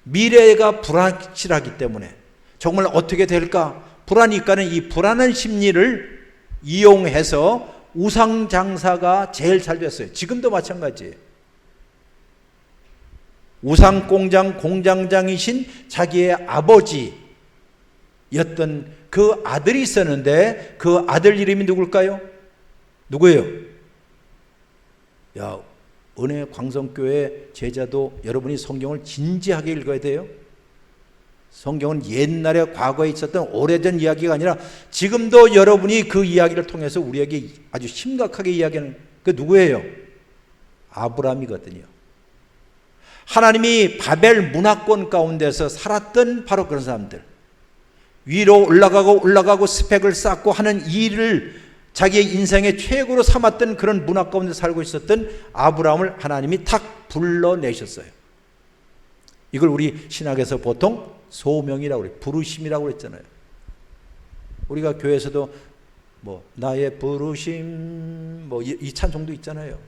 미래가 불확실하기 때문에. 정말 어떻게 될까? 불안이니까는 이 불안한 심리를 이용해서 우상 장사가 제일 잘 됐어요. 지금도 마찬가지예요. 우상 공장 공장장이신 자기의 아버지였던 그 아들이 있었는데 그 아들 이름이 누굴까요? 누구예요? 야, 은혜 광성교회 제자도 여러분이 성경을 진지하게 읽어야 돼요. 성경은 옛날에 과거에 있었던 오래전 이야기가 아니라 지금도 여러분이 그 이야기를 통해서 우리에게 아주 심각하게 이야기하는 그 누구예요? 아브라함이거든요. 하나님이 바벨 문화권 가운데서 살았던 바로 그런 사람들, 위로 올라가고 스펙을 쌓고 하는 일을 자기의 인생의 최고로 삼았던 그런 문화 가운데 살고 있었던 아브라함을 하나님이 탁 불러내셨어요. 이걸 우리 신학에서 보통 소명이라고 그래요. 부르심이라고 그랬잖아요. 우리가 교회에서도 뭐 나의 부르심 뭐 이 찬송도 있잖아요.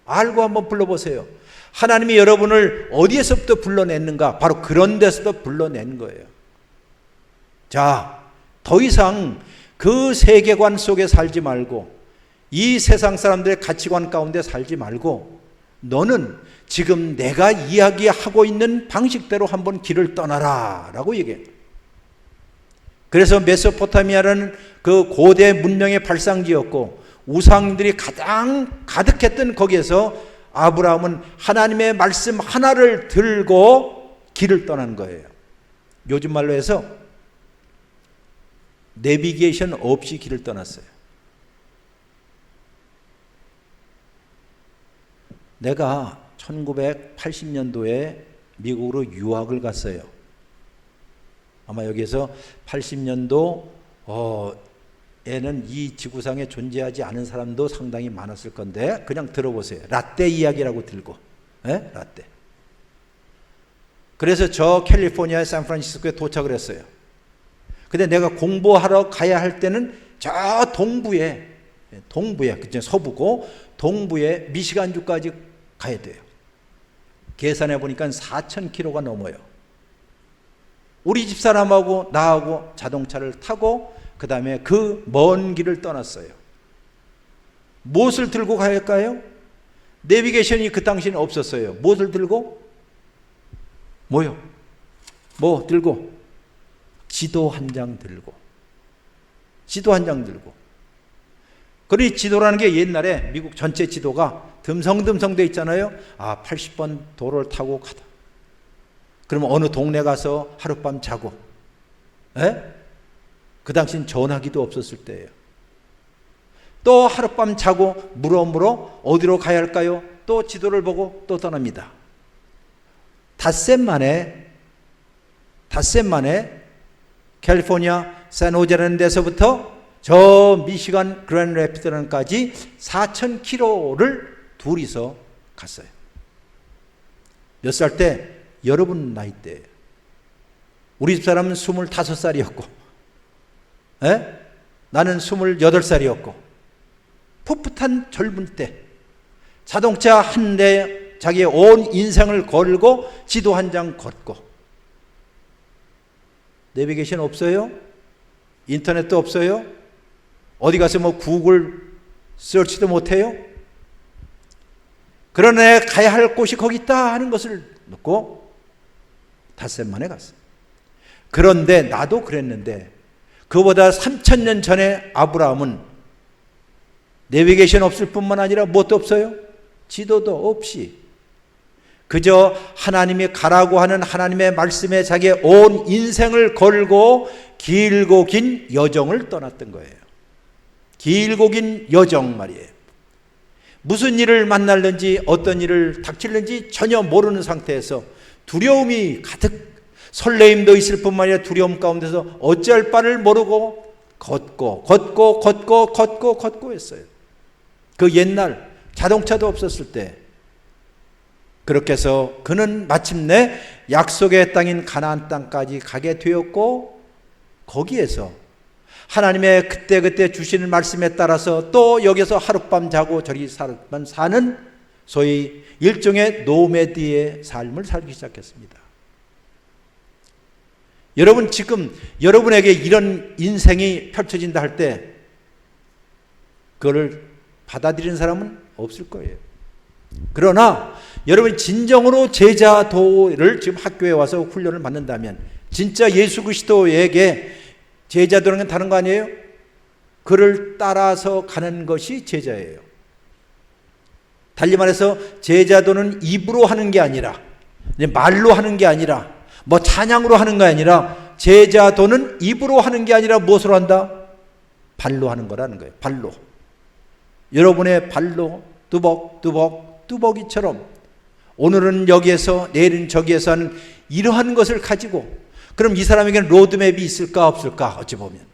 알고 한번 불러보세요. 하나님이 여러분을 어디에서부터 불러냈는가? 바로 그런 데서도 불러낸 거예요. 자, 더 이상 그 세계관 속에 살지 말고 이 세상 사람들의 가치관 가운데 살지 말고 너는 지금 내가 이야기하고 있는 방식대로 한번 길을 떠나라 라고 얘기해요. 그래서 메소포타미아라는 그 고대 문명의 발상지였고 우상들이 가장 가득했던 거기에서 아브라함은 하나님의 말씀 하나를 들고 길을 떠난 거예요. 요즘 말로 해서 내비게이션 없이 길을 떠났어요. 내가 1980년도에 미국으로 유학을 갔어요. 아마 여기에서 80년도 에는 이 지구상에 존재하지 않은 사람도 상당히 많았을 건데 그냥 들어보세요. 라떼 이야기라고 들고, 라떼. 그래서 저 캘리포니아 샌프란시스코에 도착을 했어요. 근데 내가 공부하러 가야 할 때는 저 동부에 그때 서부고 동부에 미시간주까지 가야 돼요. 계산해 보니까 4,000km가 넘어요. 우리 집사람하고 나하고 자동차를 타고 그 다음에 그 먼 길을 떠났어요. 무엇을 들고 가야 할까요? 내비게이션이 그 당시에는 없었어요. 무엇을 들고? 뭐요? 뭐 들고? 지도 한 장 들고. 지도 한 장 들고. 그러니 지도라는 게 옛날에 미국 전체 지도가 듬성듬성 돼 있잖아요. 80번 도로를 타고 가다. 그러면 어느 동네 가서 하룻밤 자고. 그 당시엔 전화기도 없었을 때예요. 또 하룻밤 자고 물어 어디로 가야 할까요? 또 지도를 보고 또 떠납니다. 닷새 만에 캘리포니아 샌호제라는 데서부터 저 미시간 그랜드 래피드까지 4,000km를 둘이서 갔어요. 몇 살 때? 여러분 나이 때예요. 우리 집사람은 25살이었고 나는 28살이었고 풋풋한 젊은 때 자동차 한 대 자기의 온 인생을 걸고 지도 한 장 걷고, 내비게이션 없어요? 인터넷도 없어요? 어디 가서 뭐 구글 서치도 못해요? 그러나 가야 할 곳이 거기 있다 하는 것을 듣고 닷새 만에 갔어요. 그런데 나도 그랬는데 그보다 3000년 전에 아브라함은 내비게이션 없을 뿐만 아니라 뭣도 없어요? 지도도 없이 그저 하나님이 가라고 하는 하나님의 말씀에 자기의 온 인생을 걸고 길고 긴 여정을 떠났던 거예요. 길고 긴 여정 말이에요. 무슨 일을 만날는지 어떤 일을 닥칠는지 전혀 모르는 상태에서 두려움이 가득, 설레임도 있을 뿐만 아니라 두려움 가운데서 어찌할 바를 모르고 걷고 했어요. 그 옛날 자동차도 없었을 때 그렇게 해서 그는 마침내 약속의 땅인 가나안 땅까지 가게 되었고, 거기에서 하나님의 그때그때 주시는 말씀에 따라서 또 여기서 하룻밤 자고 저리 하룻밤 사는 소위 일종의 노매드의 삶을 살기 시작했습니다. 여러분, 지금 여러분에게 이런 인생이 펼쳐진다 할 때 그거를 받아들이는 사람은 없을 거예요. 그러나 여러분이 진정으로 제자도를 지금 학교에 와서 훈련을 받는다면, 진짜 예수 그리스도에게 제자도라는 건 다른 거 아니에요? 그를 따라서 가는 것이 제자예요. 달리 말해서 제자도는 입으로 하는 게 아니라, 말로 하는 게 아니라, 뭐 찬양으로 하는 게 아니라, 제자도는 입으로 하는 게 아니라 무엇으로 한다? 발로 하는 거라는 거예요. 발로. 여러분의 발로 뚜벅이처럼 오늘은 여기에서 내일은 저기에서 하는 이러한 것을 가지고, 그럼 이 사람에게는 로드맵이 있을까 없을까? 어찌 보면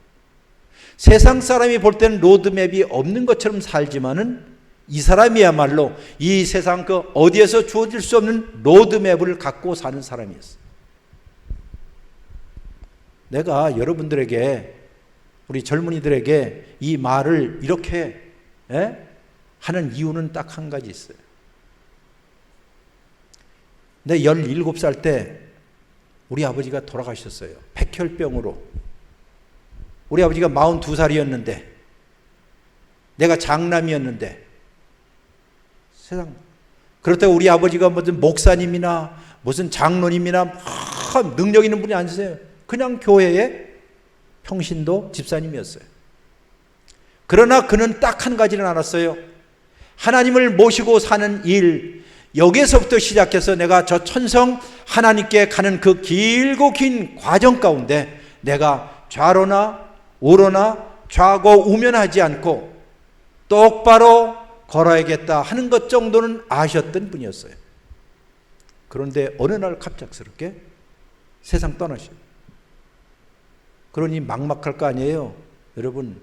세상 사람이 볼 때는 로드맵이 없는 것처럼 살지만은 이 사람이야말로 이 세상 그 어디에서 주어질 수 없는 로드맵을 갖고 사는 사람이었어요. 내가 여러분들에게, 우리 젊은이들에게 이 말을 이렇게 하는 이유는 딱 한 가지 있어요. 내 17살 때 우리 아버지가 돌아가셨어요. 백혈병으로. 우리 아버지가 42살이었는데 내가 장남이었는데, 세상, 그렇다고 우리 아버지가 무슨 목사님이나 무슨 장로님이나 능력 있는 분이 아니세요. 그냥 교회의 평신도 집사님이었어요. 그러나 그는 딱 한 가지를 알았어요. 하나님을 모시고 사는 일, 여기에서부터 시작해서 내가 저 천성 하나님께 가는 그 길고 긴 과정 가운데 내가 좌로나 우로나 좌고 우면하지 않고 똑바로 걸어야겠다 하는 것 정도는 아셨던 분이었어요. 그런데 어느 날 갑작스럽게 세상 떠나셔요. 그러니 막막할 거 아니에요, 여러분.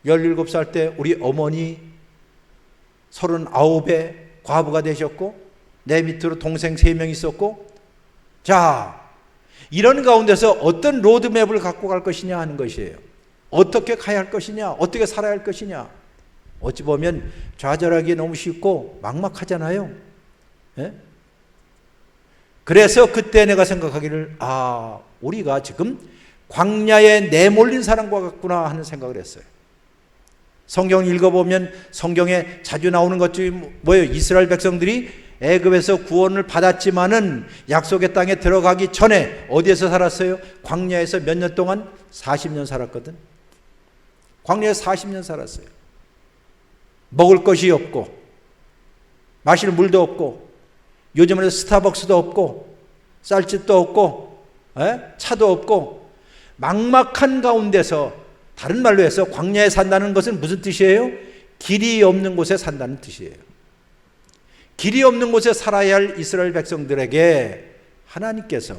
17살 때 우리 어머니 39에 과부가 되셨고, 내 밑으로 동생 3명 있었고, 자, 이런 가운데서 어떤 로드맵을 갖고 갈 것이냐 하는 것이에요. 어떻게 가야 할 것이냐, 어떻게 살아야 할 것이냐. 어찌 보면 좌절하기 너무 쉽고 막막하잖아요. 그래서 그때 내가 생각하기를, 우리가 지금 광야에 내몰린 사람과 같구나 하는 생각을 했어요. 성경을 읽어보면 성경에 자주 나오는 것 중에 뭐예요? 이스라엘 백성들이 애굽에서 구원을 받았지만은 약속의 땅에 들어가기 전에 어디에서 살았어요? 광야에서 몇 년 동안? 40년 살았거든. 광야에서 40년 살았어요. 먹을 것이 없고 마실 물도 없고, 요즘은 스타벅스도 없고 쌀집도 없고 차도 없고, 막막한 가운데서, 다른 말로 해서 광야에 산다는 것은 무슨 뜻이에요? 길이 없는 곳에 산다는 뜻이에요. 길이 없는 곳에 살아야 할 이스라엘 백성들에게 하나님께서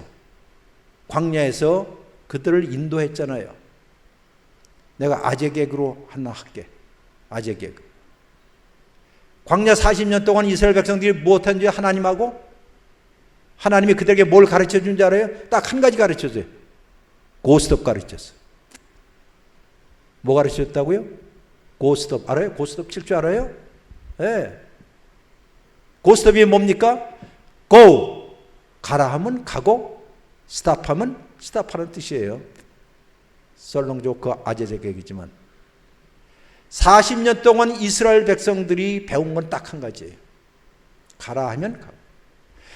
광야에서 그들을 인도했잖아요. 내가 아재 개그로 하나 할게. 아재 개그. 광야 40년 동안 이스라엘 백성들이 무엇한지 하나님하고, 하나님이 그들에게 뭘 가르쳐 준 줄 알아요? 딱 한 가지 가르쳐줘요. 고스톱 가르쳤어요. 뭐 가르쳤다고요? 고스톱 알아요? 고스톱 칠 줄 알아요? 예. 고스톱이 뭡니까? go 가라 하면 가고 stop 하면 stop하는 뜻이에요. 썰렁조크 아재적 얘기지만 40년 동안 이스라엘 백성들이 배운 건 딱 한 가지예요. 가라 하면 가고.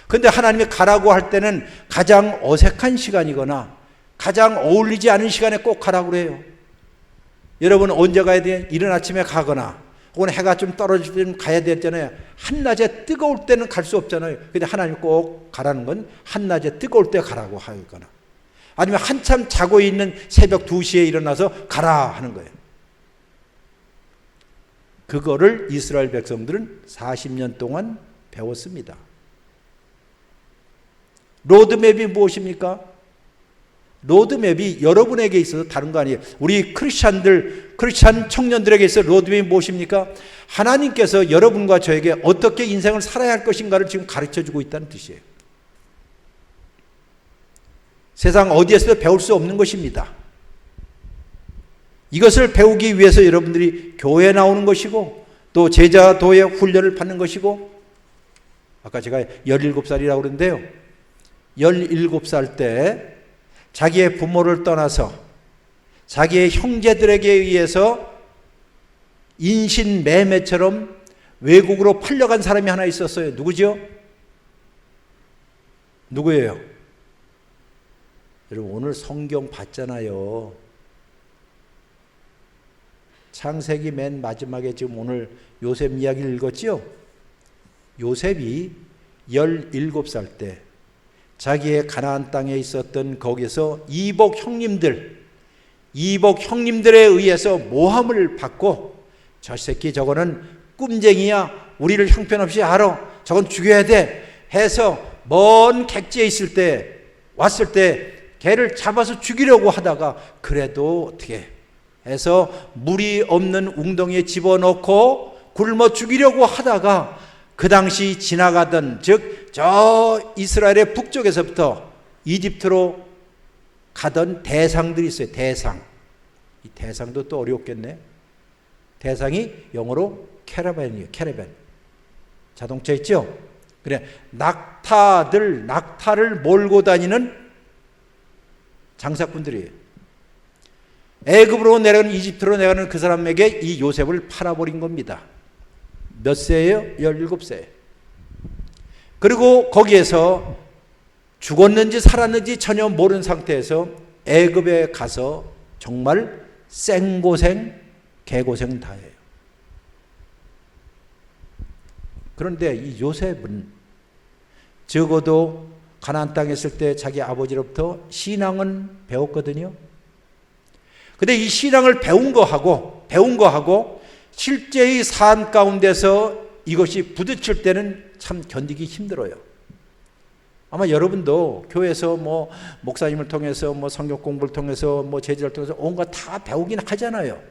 근데 하나님이 가라고 할 때는 가장 어색한 시간이거나 가장 어울리지 않은 시간에 꼭 가라고 그래요. 여러분 언제 가야 돼? 이른 아침에 가거나 혹은 해가 좀 떨어질 때는 가야 되잖아요. 한낮에 뜨거울 때는 갈 수 없잖아요. 근데 하나님 꼭 가라는 건 한낮에 뜨거울 때 가라고 하거나 아니면 한참 자고 있는 새벽 2시에 일어나서 가라 하는 거예요. 그거를 이스라엘 백성들은 40년 동안 배웠습니다. 로드맵이 무엇입니까? 로드맵이 여러분에게 있어서 다른 거 아니에요. 우리 크리스찬 청년들에게 있어 로드맵이 무엇입니까? 하나님께서 여러분과 저에게 어떻게 인생을 살아야 할 것인가를 지금 가르쳐 주고 있다는 뜻이에요. 세상 어디에서도 배울 수 없는 것입니다. 이것을 배우기 위해서 여러분들이 교회에 나오는 것이고 또 제자도의 훈련을 받는 것이고 아까 제가 17살이라고 그러는데요. 17살 때 자기의 부모를 떠나서 자기의 형제들에게 의해서 인신매매처럼 외국으로 팔려간 사람이 하나 있었어요. 누구죠? 누구예요? 여러분 오늘 성경 봤잖아요. 창세기 맨 마지막에 지금 오늘 요셉 이야기를 읽었죠? 요셉이 17살 때 자기의 가나안 땅에 있었던 거기서 이복 형님들에 의해서 모함을 받고 저 새끼 저거는 꿈쟁이야. 우리를 형편없이 알아. 저건 죽여야 돼. 해서 먼 객지에 있을 때 왔을 때 걔를 잡아서 죽이려고 하다가 그래도 어떻게 해서 물이 없는 웅덩이에 집어넣고 굶어 죽이려고 하다가 그 당시 지나가던 즉 저 이스라엘의 북쪽에서부터 이집트로 가던 대상들이 있어요. 대상. 이 대상도 또 어렵겠네. 대상이 영어로 캐러밴이에요. 캐러밴. 자동차 있죠? 그래 낙타를 몰고 다니는 장사꾼들이에요. 애굽으로 내려가는 이집트로 내려가는 그 사람에게 이 요셉을 팔아버린 겁니다. 몇 세예요? 17세. 그리고 거기에서 죽었는지 살았는지 전혀 모르는 상태에서 애굽에 가서 정말 생고생 개고생 다 해요. 그런데 이 요셉은 적어도 가나안 땅에 있을 때 자기 아버지로부터 신앙은 배웠거든요. 근데 이 신앙을 배운 거하고 실제의 삶 가운데서 이것이 부딪힐 때는 참 견디기 힘들어요. 아마 여러분도 교회에서 뭐 목사님을 통해서 뭐 성경 공부를 통해서 뭐 제자를 통해서 온갖 다 배우긴 하잖아요.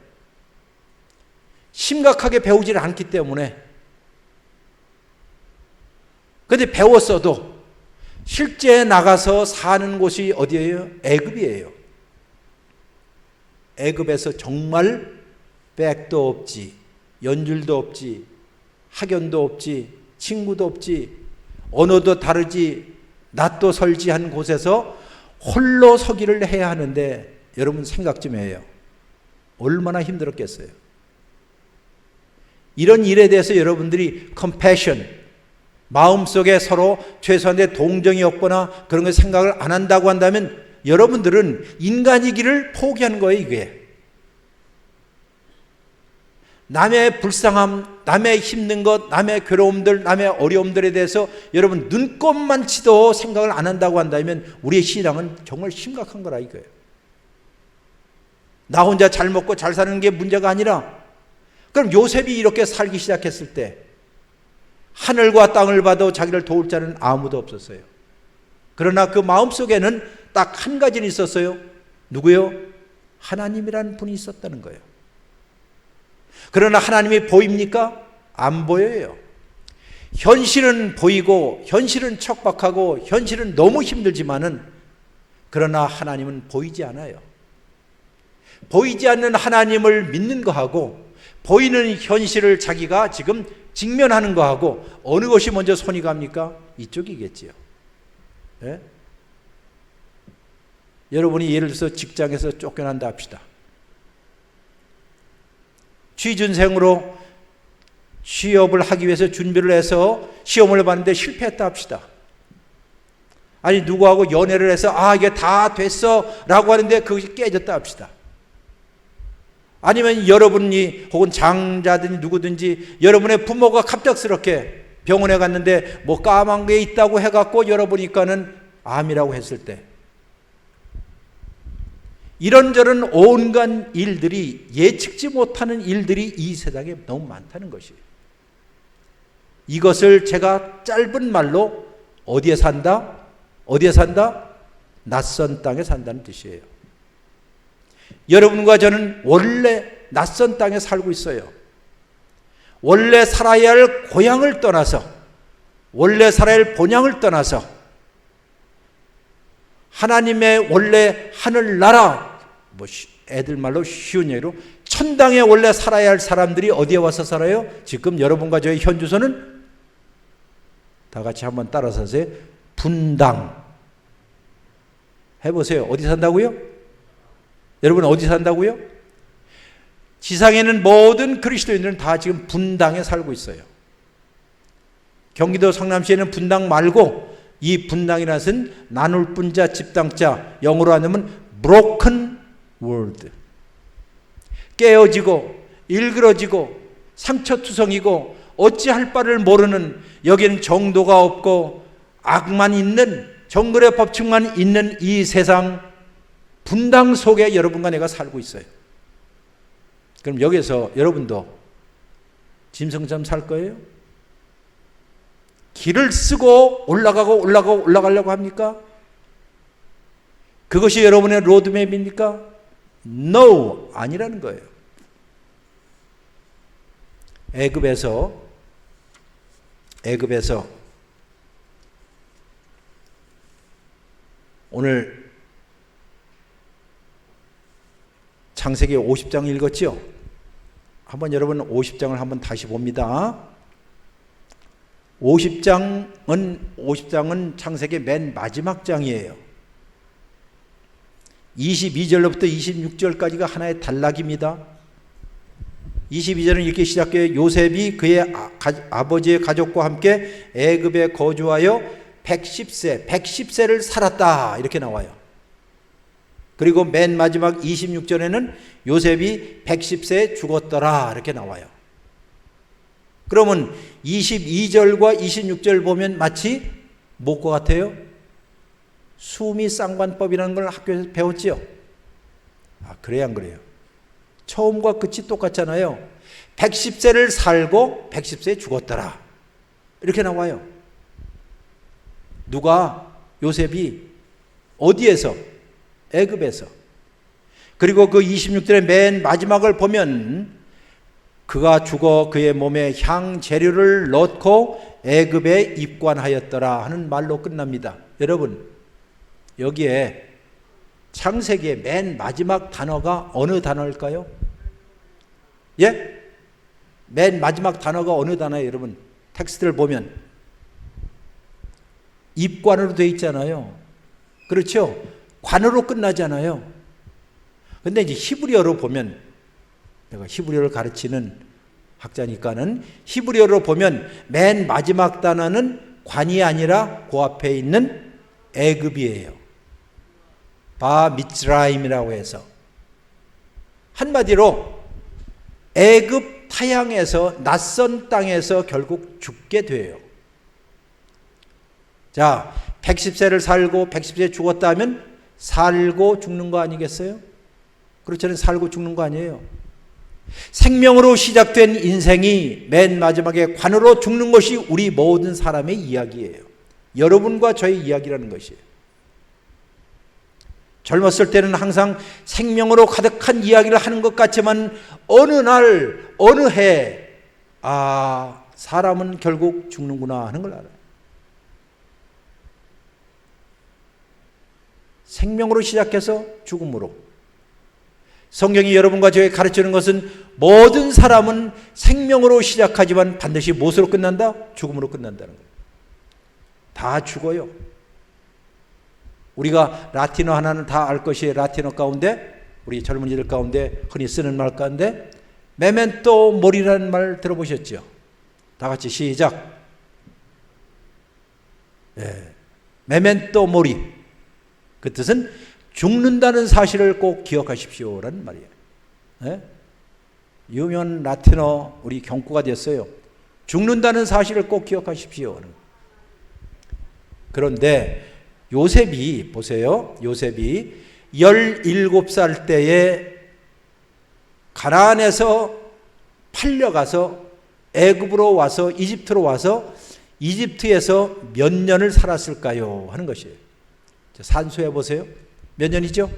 심각하게 배우지를 않기 때문에. 근데 배웠어도 실제 나가서 사는 곳이 어디예요? 애굽이에요. 애굽에서 정말 백도 없지, 연줄도 없지, 학연도 없지, 친구도 없지, 언어도 다르지, 낯도 설지한 곳에서 홀로 서기를 해야 하는데 여러분 생각 좀 해요. 얼마나 힘들었겠어요. 이런 일에 대해서 여러분들이 compassion, 마음속에 서로 최소한의 동정이 없거나 그런 걸 생각을 안 한다고 한다면 여러분들은 인간이기를 포기하는 거예요. 이게 남의 불쌍함, 남의 힘든 것, 남의 괴로움들, 남의 어려움들에 대해서 여러분 눈꼽만치도 생각을 안 한다고 한다면 우리의 신앙은 정말 심각한 거라 이거예요. 나 혼자 잘 먹고 잘 사는 게 문제가 아니라 그럼 요셉이 이렇게 살기 시작했을 때 하늘과 땅을 봐도 자기를 도울 자는 아무도 없었어요. 그러나 그 마음속에는 딱 한 가지는 있었어요. 누구요? 하나님이라는 분이 있었다는 거예요. 그러나 하나님이 보입니까? 안 보여요. 현실은 보이고 현실은 척박하고 현실은 너무 힘들지만은 그러나 하나님은 보이지 않아요. 보이지 않는 하나님을 믿는 거하고 보이는 현실을 자기가 지금 직면하는 거하고 어느 것이 먼저 손이 갑니까? 이쪽이겠지요. 예? 여러분이 예를 들어서 직장에서 쫓겨난다 합시다. 취준생으로 취업을 하기 위해서 준비를 해서 시험을 봤는데 실패했다 합시다. 아니 누구하고 연애를 해서 이게 다 됐어 라고 하는데 그것이 깨졌다 합시다. 아니면 여러분이 혹은 장자든지 누구든지 여러분의 부모가 갑작스럽게 병원에 갔는데 뭐 까만 게 있다고 해갖고 열어보니까는 암이라고 했을 때 이런저런 온갖 일들이 예측지 못하는 일들이 이 세상에 너무 많다는 것이에요. 이것을 제가 짧은 말로 어디에 산다? 어디에 산다? 낯선 땅에 산다는 뜻이에요. 여러분과 저는 원래 낯선 땅에 살고 있어요. 원래 살아야 할 고향을 떠나서, 원래 살아야 할 본향을 떠나서 하나님의 원래 하늘나라, 뭐 애들 말로 쉬운 얘기로 천당에 원래 살아야 할 사람들이 어디에 와서 살아요? 지금 여러분과 저의 현 주소는 다 같이 한번 따라서 하세요. 분당. 해보세요. 어디 산다고요? 여러분 어디 산다고요? 지상에는 모든 그리스도인들은 다 지금 분당에 살고 있어요. 경기도 성남시에는 분당 말고 이 분당이라는 것은 나눌 분자 집당자, 영어로 하면 broken world. 깨어지고 일그러지고 상처투성이고 어찌할 바를 모르는, 여기는 정도가 없고 악만 있는, 정글의 법칙만 있는 이 세상 분당 속에 여러분과 내가 살고 있어요. 그럼 여기서 여러분도 짐승처럼 살 거예요? 길을 쓰고 올라가려고 합니까? 그것이 여러분의 로드맵입니까? No, 아니라는 거예요. 애굽에서 오늘 창세기 50장 읽었죠? 한번 여러분 50장을 한번 다시 봅니다. 50장은 창세기 맨 마지막 장이에요. 22절로부터 26절까지가 하나의 단락입니다. 22절은 이렇게 시작해요. 요셉이 그의 아버지의 가족과 함께 애굽에 거주하여 110세를 살았다 이렇게 나와요. 그리고 맨 마지막 26절에는 요셉이 110세에 죽었더라 이렇게 나와요. 그러면 22절과 26절 보면 마치 뭐과 같아요? 수미 쌍관법이라는 걸 학교에서 배웠죠? 그래요 안 그래요? 처음과 끝이 똑같잖아요. 110세를 살고 110세에 죽었더라 이렇게 나와요. 누가? 요셉이 어디에서? 애굽에서. 그리고 그 26절의 맨 마지막을 보면 그가 죽어 그의 몸에 향 재료를 넣고 애굽에 입관하였더라 하는 말로 끝납니다. 여러분 여기에 창세기의 맨 마지막 단어가 어느 단어일까요? 예? 맨 마지막 단어가 어느 단어예요? 여러분 텍스트를 보면 입관으로 되어 있잖아요. 그렇죠? 관으로 끝나잖아요. 근데 이제 히브리어로 보면, 내가 히브리어를 가르치는 학자니까는 히브리어로 보면 맨 마지막 단어는 관이 아니라 그 앞에 있는 애굽이에요. 바 미츠라임이라고 해서 한마디로 애굽 타향에서 낯선 땅에서 결국 죽게 돼요. 자, 110세를 살고 110세에 죽었다 하면 살고 죽는 거 아니겠어요? 그렇잖아요. 살고 죽는 거 아니에요. 생명으로 시작된 인생이 맨 마지막에 관으로 죽는 것이 우리 모든 사람의 이야기예요. 여러분과 저의 이야기라는 것이에요. 젊었을 때는 항상 생명으로 가득한 이야기를 하는 것 같지만 어느 날, 어느 해, 사람은 결국 죽는구나 하는 걸 알아요. 생명으로 시작해서 죽음으로, 성경이 여러분과 저에게 가르치는 것은 모든 사람은 생명으로 시작하지만 반드시 무엇으로 끝난다? 죽음으로 끝난다는 거예요. 다 죽어요. 우리가 라틴어 하나는 다 알 것이 라틴어 가운데 우리 젊은이들 가운데 흔히 쓰는 말 가운데 메멘토 모리라는 말 들어보셨죠? 다 같이 시작. 메멘토 모리. 그 뜻은 죽는다는 사실을 꼭 기억하십시오라는 말이에요. 예? 유명한 라틴어 우리 경구가 됐어요. 죽는다는 사실을 꼭 기억하십시오. 그런데 요셉이 보세요. 요셉이 17살 때에 가나안에서 팔려가서 애굽으로 와서 이집트로 와서 이집트에서 몇 년을 살았을까요? 하는 것이에요. 산수해 보세요. 몇 년이죠?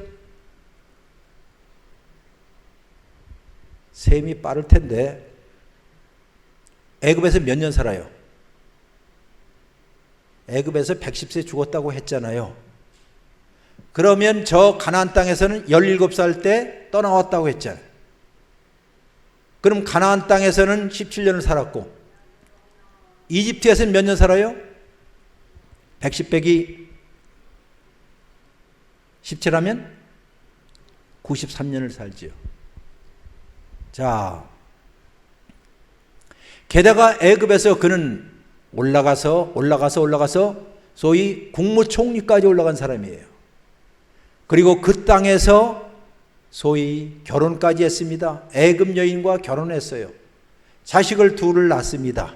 셈이 빠를 텐데 애굽에서 몇 년 살아요? 애굽에서 110세 죽었다고 했잖아요. 그러면 저 가나안 땅에서는 17살 때 떠나왔다고 했잖아요. 그럼 가나안 땅에서는 17년을 살았고 이집트에서는 몇 년 살아요? 110 빼기 17하면 93년을 살지요. 자, 게다가 애굽에서 그는 올라가서 소위 국무총리까지 올라간 사람이에요. 그리고 그 땅에서 소위 결혼까지 했습니다. 애굽 여인과 결혼했어요. 자식을 둘을 낳습니다.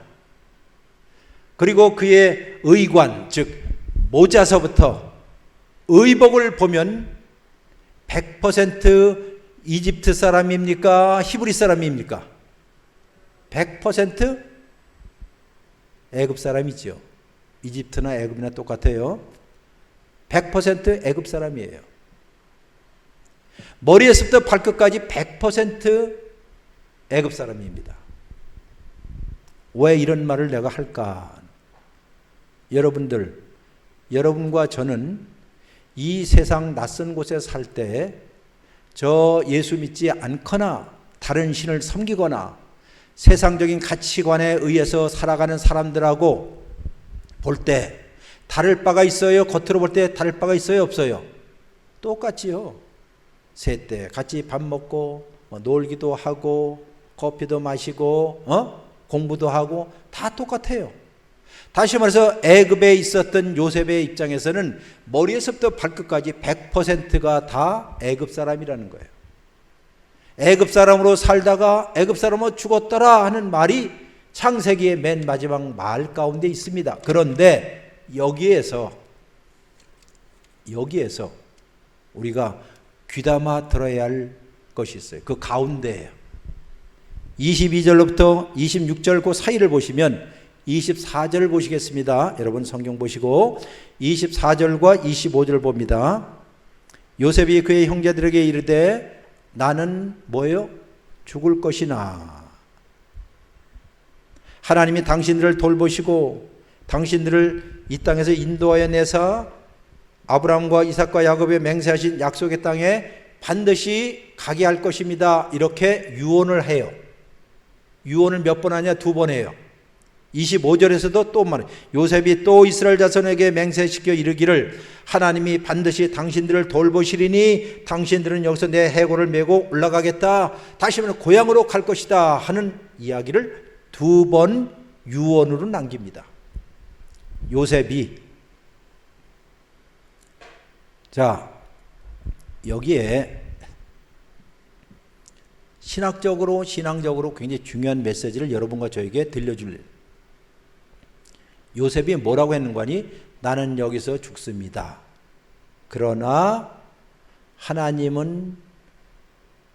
그리고 그의 의관, 즉 모자서부터 의복을 보면 100% 이집트 사람입니까? 히브리 사람입니까? 100% 애굽 사람이죠. 이집트나 애굽이나 똑같아요. 100% 애굽 사람이에요. 머리에서부터 발끝까지 100% 애굽 사람입니다. 왜 이런 말을 내가 할까? 여러분과 저는 이 세상 낯선 곳에 살 때 저 예수 믿지 않거나 다른 신을 섬기거나 세상적인 가치관에 의해서 살아가는 사람들하고 볼 때 다를 바가 있어요? 겉으로 볼 때 다를 바가 있어요? 없어요? 똑같지요. 새 때 같이 밥 먹고 놀기도 하고 커피도 마시고 공부도 하고 다 똑같아요. 다시 말해서 애굽에 있었던 요셉의 입장에서는 머리에서부터 발끝까지 100%가 다 애굽 사람이라는 거예요. 애굽 사람으로 살다가 애굽 사람으로 죽었더라 하는 말이 창세기의 맨 마지막 말 가운데 있습니다. 그런데 여기에서 우리가 귀담아 들어야 할 것이 있어요. 그 가운데예요. 22절로부터 26절 그 사이를 보시면 24절을 보시겠습니다. 여러분 성경 보시고 24절과 25절 봅니다. 요셉이 그의 형제들에게 이르되 나는 뭐예요? 죽을 것이나 하나님이 당신들을 돌보시고 당신들을 이 땅에서 인도하여 내사 아브라함과 이삭과 야곱에 맹세하신 약속의 땅에 반드시 가게 할 것입니다. 이렇게 유언을 해요. 유언을 몇 번 하냐? 2번 해요. 25절에서도 또 말해요. 요셉이 또 이스라엘 자손에게 맹세시켜 이르기를 하나님이 반드시 당신들을 돌보시리니 당신들은 여기서 내 해골을 메고 올라가겠다. 다시 말하면 고향으로 갈 것이다 하는 이야기를 2번 유언으로 남깁니다. 요셉이 자 여기에 신앙적으로 굉장히 중요한 메시지를 여러분과 저에게 들려줄 요셉이 뭐라고 했는 거니? 나는 여기서 죽습니다. 그러나 하나님은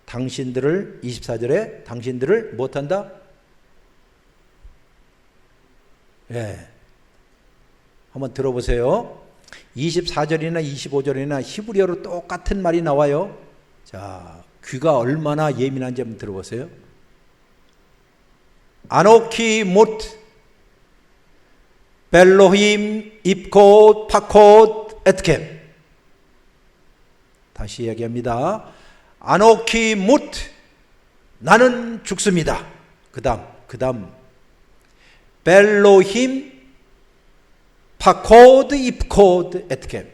당신들을 24절에 당신들을 못한다? 한번 들어보세요. 24절이나 25절이나 히브리어로 똑같은 말이 나와요. 자, 귀가 얼마나 예민한지 한번 들어보세요. 아노키 못 벨로힘 입콧 파콧 에트켐. 다시 이야기합니다. 아노키 무트, 나는 죽습니다. 그 다음 벨로힘 파코드 입코드 에트겜,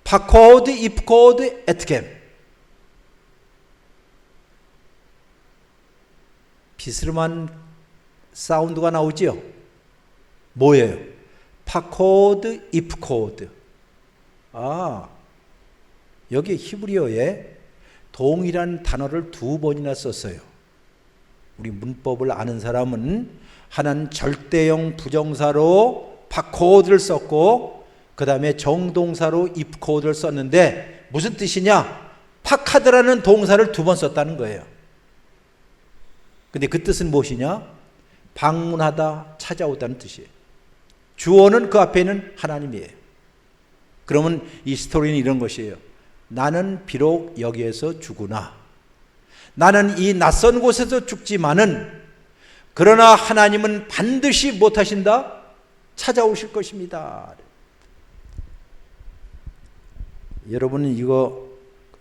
파코드 입코드 에트겜. 비스름한 사운드가 나오지요. 뭐예요? 파코드 입코드. 여기 히브리어에 동일한 단어를 2번이나 썼어요. 우리 문법을 아는 사람은 하나는 절대형 부정사로 파코드를 썼고 그 다음에 정동사로 입코드를 썼는데 무슨 뜻이냐? 파카드라는 동사를 2번 썼다는 거예요. 근데 그 뜻은 무엇이냐? 방문하다, 찾아오다는 뜻이에요. 주어는 그 앞에 있는 하나님이에요. 그러면 이 스토리는 이런 것이에요. 나는 비록 여기에서 죽으나, 나는 이 낯선 곳에서 죽지만은, 그러나 하나님은 반드시 못하신다? 찾아오실 것입니다. 여러분은 이거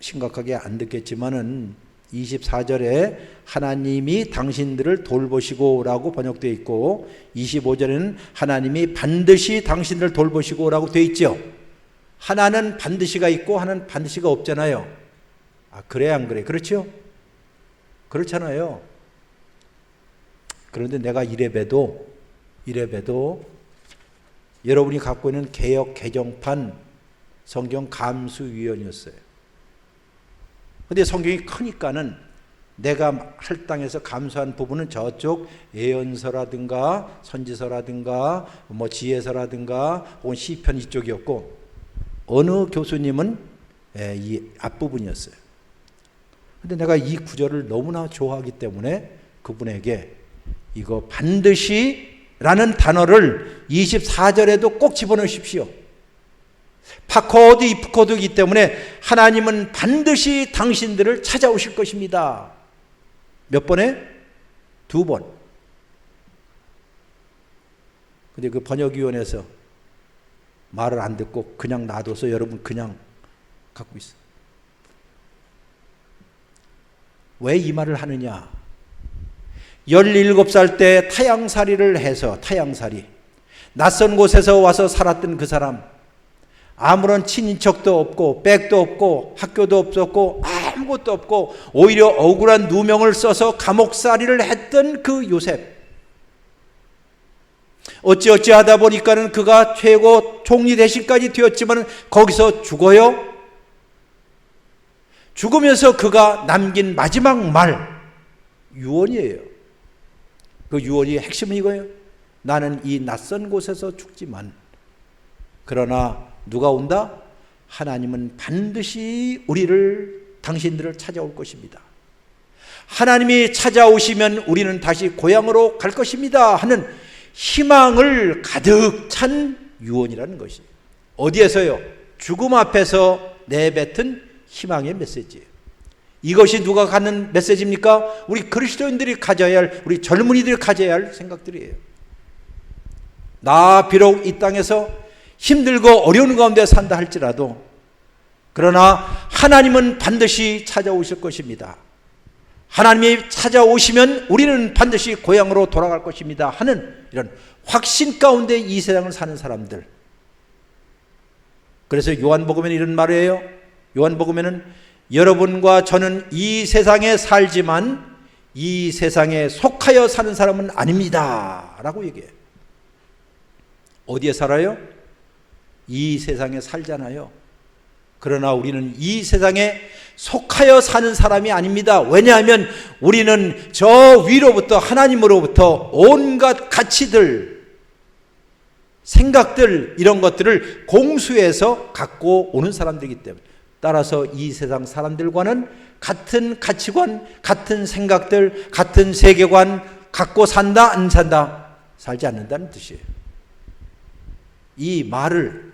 심각하게 안 듣겠지만은 24절에 하나님이 당신들을 돌보시고 라고 번역되어 있고 25절에는 하나님이 반드시 당신들을 돌보시고 라고 되어 있죠. 하나는 반드시가 있고 하나는 반드시가 없잖아요. 그래 안 그래? 그렇죠? 그렇잖아요. 그런데 내가 이래봬도 여러분이 갖고 있는 개역 개정판 성경 감수위원이었어요. 근데 성경이 크니까는 내가 할당해서 감수한 부분은 저쪽 예언서라든가 선지서라든가 뭐 지혜서라든가 혹은 시편 이쪽이었고 어느 교수님은 이 앞부분이었어요. 근데 내가 이 구절을 너무나 좋아하기 때문에 그분에게 이거 반드시 라는 단어를 24절에도 꼭 집어넣으십시오. 파코드 이프코드이기 때문에 하나님은 반드시 당신들을 찾아오실 것입니다. 몇 번에? 2번. 근데 그 번역위원회에서 말을 안 듣고 그냥 놔둬서 여러분 그냥 갖고 있어. 왜 이 말을 하느냐? 17살 때 타향살이를 해서 타향살이 낯선 곳에서 와서 살았던 그 사람, 아무런 친인척도 없고 백도 없고 학교도 없었고 아무것도 없고 오히려 억울한 누명을 써서 감옥살이를 했던 그 요셉, 어찌어찌 하다 보니까는 그가 최고 총리 대신까지 되었지만 거기서 죽어요. 죽으면서 그가 남긴 마지막 말 유언이에요. 그 유언이 핵심은 이거예요. 나는 이 낯선 곳에서 죽지만 그러나 누가 온다? 하나님은 반드시 당신들을 찾아올 것입니다. 하나님이 찾아오시면 우리는 다시 고향으로 갈 것입니다 하는 희망을 가득 찬 유언이라는 것이 어디에서요? 죽음 앞에서 내뱉은 희망의 메시지예요. 이것이 누가 갖는 메시지입니까? 우리 그리스도인들이 가져야 할, 우리 젊은이들이 가져야 할 생각들이에요. 나 비록 이 땅에서 힘들고 어려운 가운데 산다 할지라도 그러나 하나님은 반드시 찾아오실 것입니다. 하나님이 찾아오시면 우리는 반드시 고향으로 돌아갈 것입니다 하는 이런 확신 가운데 이 세상을 사는 사람들. 그래서 요한복음에는 이런 말이에요. 요한복음에는 여러분과 저는 이 세상에 살지만 이 세상에 속하여 사는 사람은 아닙니다 라고 얘기해요. 어디에 살아요? 이 세상에 살잖아요. 그러나 우리는 이 세상에 속하여 사는 사람이 아닙니다. 왜냐하면 우리는 저 위로부터 하나님으로부터 온갖 가치들, 생각들 이런 것들을 공수해서 갖고 오는 사람들이기 때문에 따라서 이 세상 사람들과는 같은 가치관, 같은 생각들, 같은 세계관 갖고 산다 안 산다? 살지 않는다는 뜻이에요. 이 말을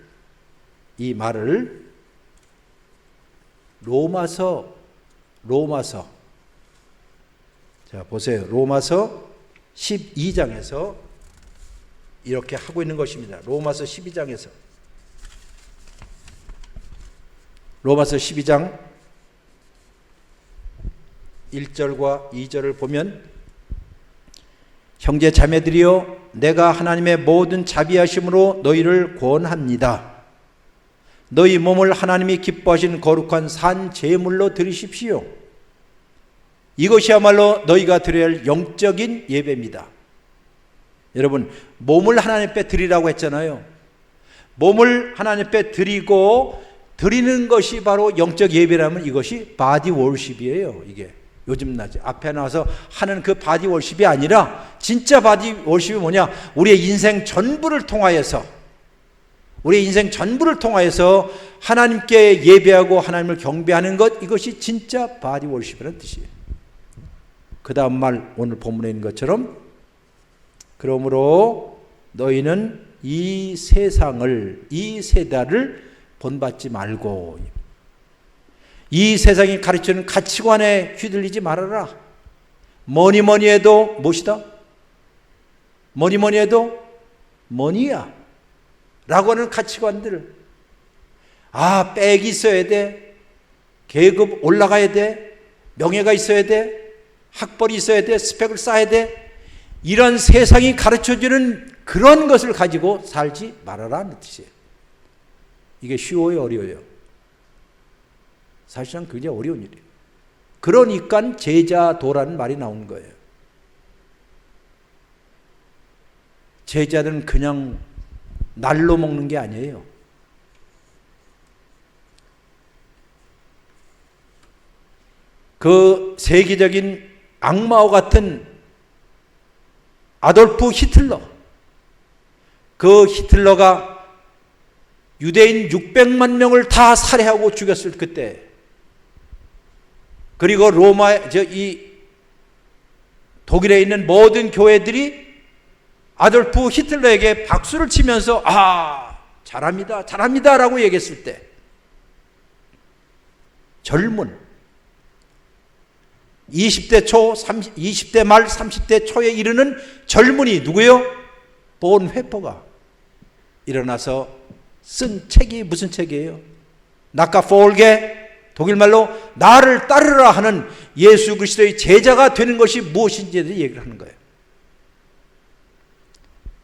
로마서 자 보세요. 로마서 12장에서 이렇게 하고 있는 것입니다. 로마서 12장 1절과 2절을 보면 형제 자매들이여 내가 하나님의 모든 자비하심으로 너희를 권합니다. 너희 몸을 하나님이 기뻐하신 거룩한 산 제물로 드리십시오. 이것이야말로 너희가 드려야 할 영적인 예배입니다. 여러분, 몸을 하나님 앞에 드리라고 했잖아요. 몸을 하나님 앞에 드리고 드리는 것이 바로 영적 예배라면 이것이 바디 월십이에요. 이게 요즘 낮에 앞에 나와서 하는 그 바디 월십이 아니라 진짜 바디 월십이 뭐냐? 우리의 인생 전부를 통하여서 하나님께 예배하고 하나님을 경배하는 것, 이것이 진짜 바디 월십이라는 뜻이에요. 그 다음 말 오늘 본문에 있는 것처럼 그러므로 너희는 이 세상을, 이 세대를 본받지 말고 이 세상이 가르치는 가치관에 휘둘리지 말아라. 뭐니 해도 무엇이다? 뭐니 해도 머니야 라고 하는 가치관들. 아, 백이 있어야 돼, 계급 올라가야 돼, 명예가 있어야 돼, 학벌이 있어야 돼, 스펙을 쌓아야 돼, 이런 세상이 가르쳐주는 그런 것을 가지고 살지 말아라 하는 뜻이에요. 이게 쉬워요, 어려워요? 사실상 굉장히 어려운 일이에요. 그러니까 제자도라는 말이 나오는 거예요. 제자들은 그냥 날로 먹는 게 아니에요. 그 세계적인 악마와 같은 아돌프 히틀러, 그 히틀러가 유대인 600만 명을 다 살해하고 죽였을 그때, 그리고 독일에 있는 모든 교회들이 아돌프 히틀러에게 박수를 치면서 잘합니다 라고 얘기했을 때, 젊은 20대 말 30대 초에 이르는 젊은이 누구요? 본 회퍼가 일어나서 쓴 책이 무슨 책이에요? 나카 폴게, 독일말로 나를 따르라 하는 예수 그리스도의 제자가 되는 것이 무엇인지에 대해 얘기를 하는 거예요.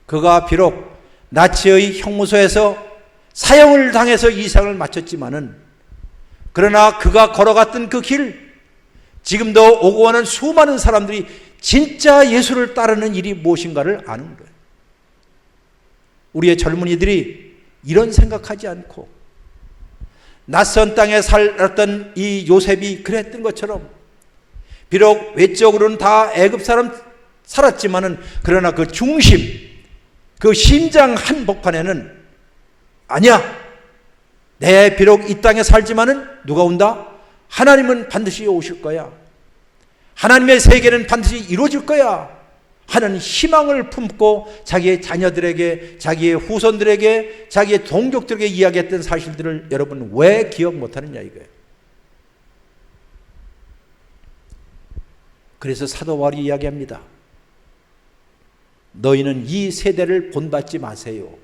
그가 비록 나치의 형무소에서 사형을 당해서 이상을 마쳤지만은, 그러나 그가 걸어갔던 그 길, 지금도 오고 가는 수많은 사람들이 진짜 예수를 따르는 일이 무엇인가를 아는 거예요. 우리의 젊은이들이 이런 생각하지 않고 낯선 땅에 살았던 이 요셉이 그랬던 것처럼, 비록 외적으로는 다 애굽 사람 살았지만은 그러나 그 중심, 그 심장 한복판에는 아니야, 내 비록 이 땅에 살지만은 누가 온다? 하나님은 반드시 오실 거야, 하나님의 세계는 반드시 이루어질 거야 하는 희망을 품고 자기의 자녀들에게, 자기의 후손들에게, 자기의 동족들에게 이야기했던 사실들을 여러분 왜 기억 못하느냐 이거예요. 그래서 사도 바울이 이야기합니다. 너희는 이 세대를 본받지 마세요.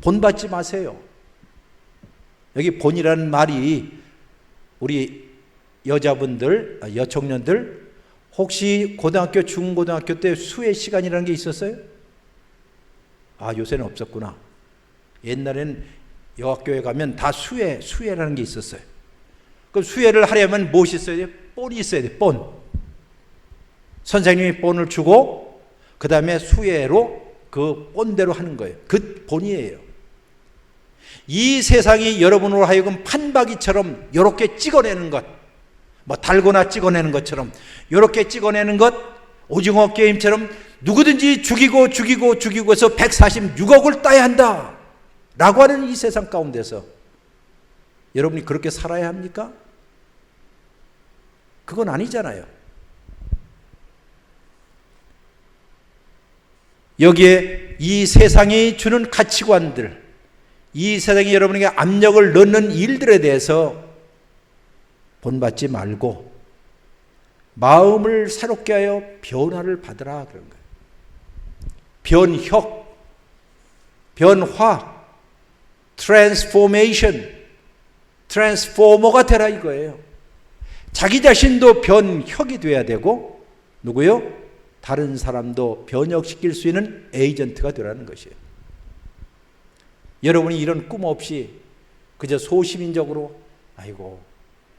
본받지 마세요. 여기 본이라는 말이 우리 여자분들, 여청년들 혹시 고등학교, 중고등학교 때 수혜 시간이라는 게 있었어요? 요새는 없었구나. 옛날에는 여학교에 가면 다 수혜라는 게 있었어요. 그럼 수혜를 하려면 무엇이 있어야 돼요? 본이 있어야 돼요. 본. 선생님이 본을 주고 그 다음에 수혜로 그 본대로 하는 거예요. 그 본이에요. 이 세상이 여러분으로 하여금 판박이처럼 이렇게 찍어내는 것, 뭐 달고나 찍어내는 것처럼 이렇게 찍어내는 것, 오징어 게임처럼 누구든지 죽이고 해서 146억을 따야 한다 라고 하는 이 세상 가운데서 여러분이 그렇게 살아야 합니까? 그건 아니잖아요. 여기에 이 세상이 주는 가치관들, 이 세상이 여러분에게 압력을 넣는 일들에 대해서 본받지 말고 마음을 새롭게 하여 변화를 받으라 그런 거예요. 변혁, 변화, 트랜스포메이션, 트랜스포머가 되라 이거예요. 자기 자신도 변혁이 돼야 되고, 누구요? 다른 사람도 변혁시킬 수 있는 에이전트가 되라는 것이에요. 여러분이 이런 꿈 없이 그저 소시민적으로 아이고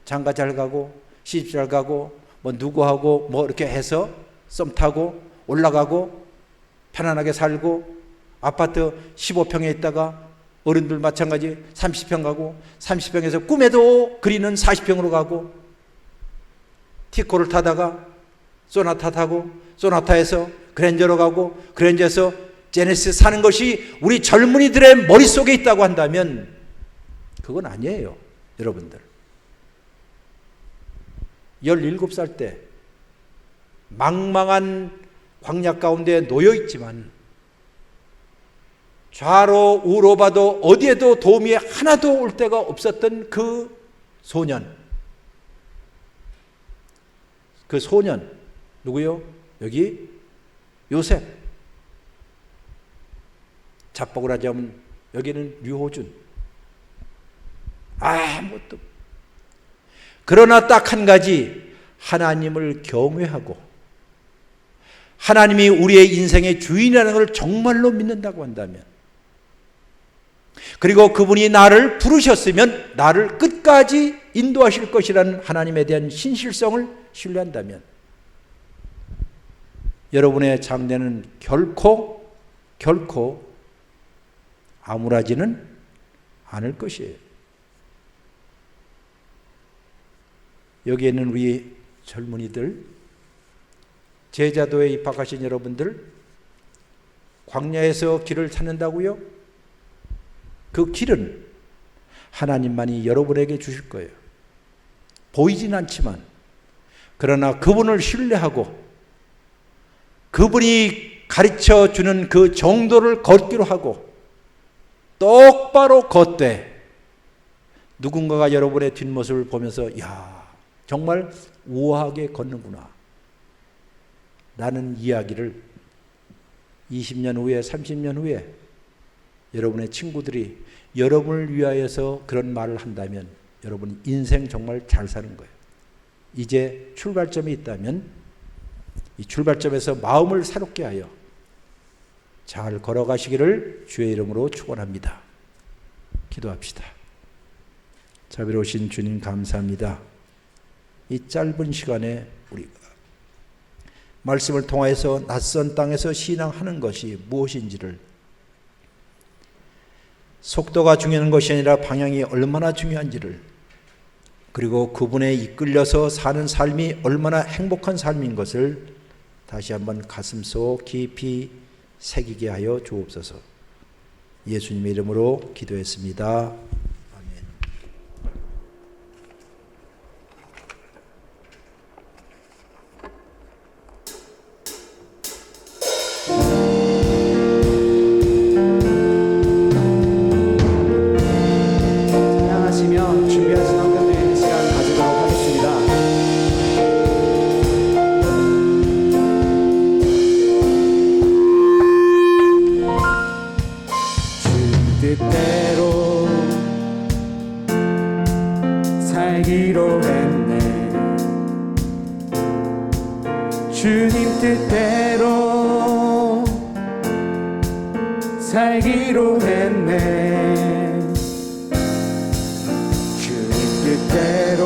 장가 잘 가고 시집 잘 가고 뭐 누구하고 뭐 이렇게 해서 썸 타고 올라가고 편안하게 살고 아파트 15평에 있다가 어른들 마찬가지 30평 가고 30평에서 꿈에도 그리는 40평으로 가고 티코를 타다가 소나타 타고 소나타에서 그랜저로 가고 그랜저에서 제네시스 사는 것이 우리 젊은이들의 머릿속에 있다고 한다면 그건 아니에요. 여러분들 17살 때 망망한 광야 가운데 놓여 있지만 좌로 우로 봐도 어디에도 도움이 하나도 올 데가 없었던 그 소년, 누구요? 여기 요셉. 자뻑을 하자면 여기는 류호준. 아무것도. 그러나 딱 한 가지, 하나님을 경외하고 하나님이 우리의 인생의 주인이라는 걸 정말로 믿는다고 한다면, 그리고 그분이 나를 부르셨으면 나를 끝까지 인도하실 것이라는 하나님에 대한 신실성을 신뢰한다면 여러분의 장래는 결코 암울하지는 않을 것이에요. 여기에 있는 우리 젊은이들, 제자도에 입학하신 여러분들, 광야에서 길을 찾는다고요? 그 길은 하나님만이 여러분에게 주실 거예요. 보이진 않지만, 그러나 그분을 신뢰하고 그분이 가르쳐 주는 그 정도를 걷기로 하고 똑바로 걷되 누군가가 여러분의 뒷모습을 보면서 야, 정말 우아하게 걷는구나 라는 이야기를 20년 후에 30년 후에 여러분의 친구들이 여러분을 위하여서 그런 말을 한다면 여러분 인생 정말 잘 사는 거예요. 이제 출발점이 있다면 이 출발점에서 마음을 새롭게 하여 잘 걸어가시기를 주의 이름으로 축원합니다. 기도합시다. 자비로우신 주님 감사합니다. 이 짧은 시간에 우리가 말씀을 통하여서 낯선 땅에서 신앙하는 것이 무엇인지를, 속도가 중요한 것이 아니라 방향이 얼마나 중요한지를, 그리고 그분에 이끌려서 사는 삶이 얼마나 행복한 삶인 것을 다시 한번 가슴속 깊이 새기게 하여 주옵소서. 예수님의 이름으로 기도했습니다. 찬양하시며 준비하신 헌금드리는 시간 가지도록 하겠습니다. 뜻대로 살기로 했네. 주님 뜻대로 살기로 했네. 주님 뜻대로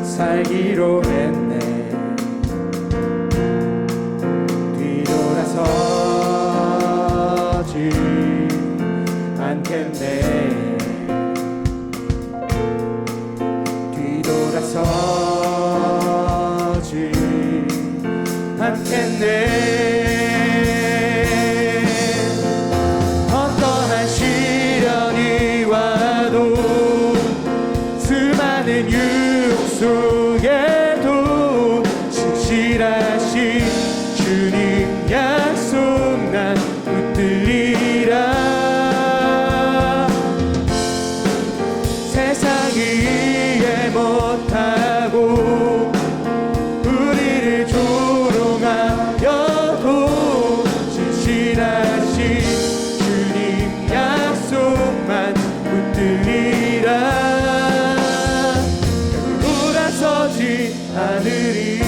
살기로 했네. 뒤돌아서지 않겠네. 뒤돌아서지 않겠네. 어떠한 시련이 와도 수많은 유혹 속에도 신실하신 주님 약속 하늘이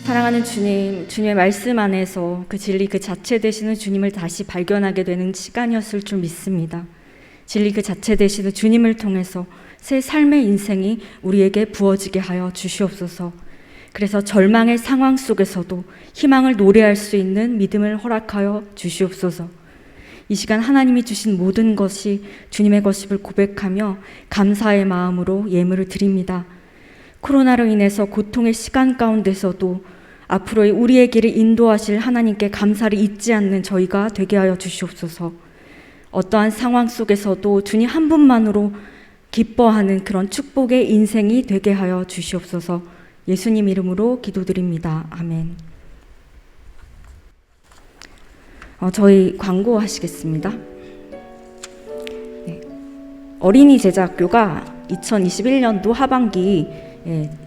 사랑하는 주님, 주님의 말씀 안에서 그 진리 그 자체 되시는 주님을 다시 발견하게 되는 시간이었을 줄 믿습니다. 진리 그 자체 되시는 주님을 통해서 새 삶의 인생이 우리에게 부어지게 하여 주시옵소서. 그래서 절망의 상황 속에서도 희망을 노래할 수 있는 믿음을 허락하여 주시옵소서. 이 시간 하나님이 주신 모든 것이 주님의 것임을 고백하며 감사의 마음으로 예물을 드립니다. 코로나로 인해서 고통의 시간 가운데서도 앞으로의 우리의 길을 인도하실 하나님께 감사를 잊지 않는 저희가 되게 하여 주시옵소서. 어떠한 상황 속에서도 주님 한 분만으로 기뻐하는 그런 축복의 인생이 되게 하여 주시옵소서. 예수님 이름으로 기도드립니다. 아멘. 저희 광고하시겠습니다. 네. 어린이 제자학교가 2021년도 하반기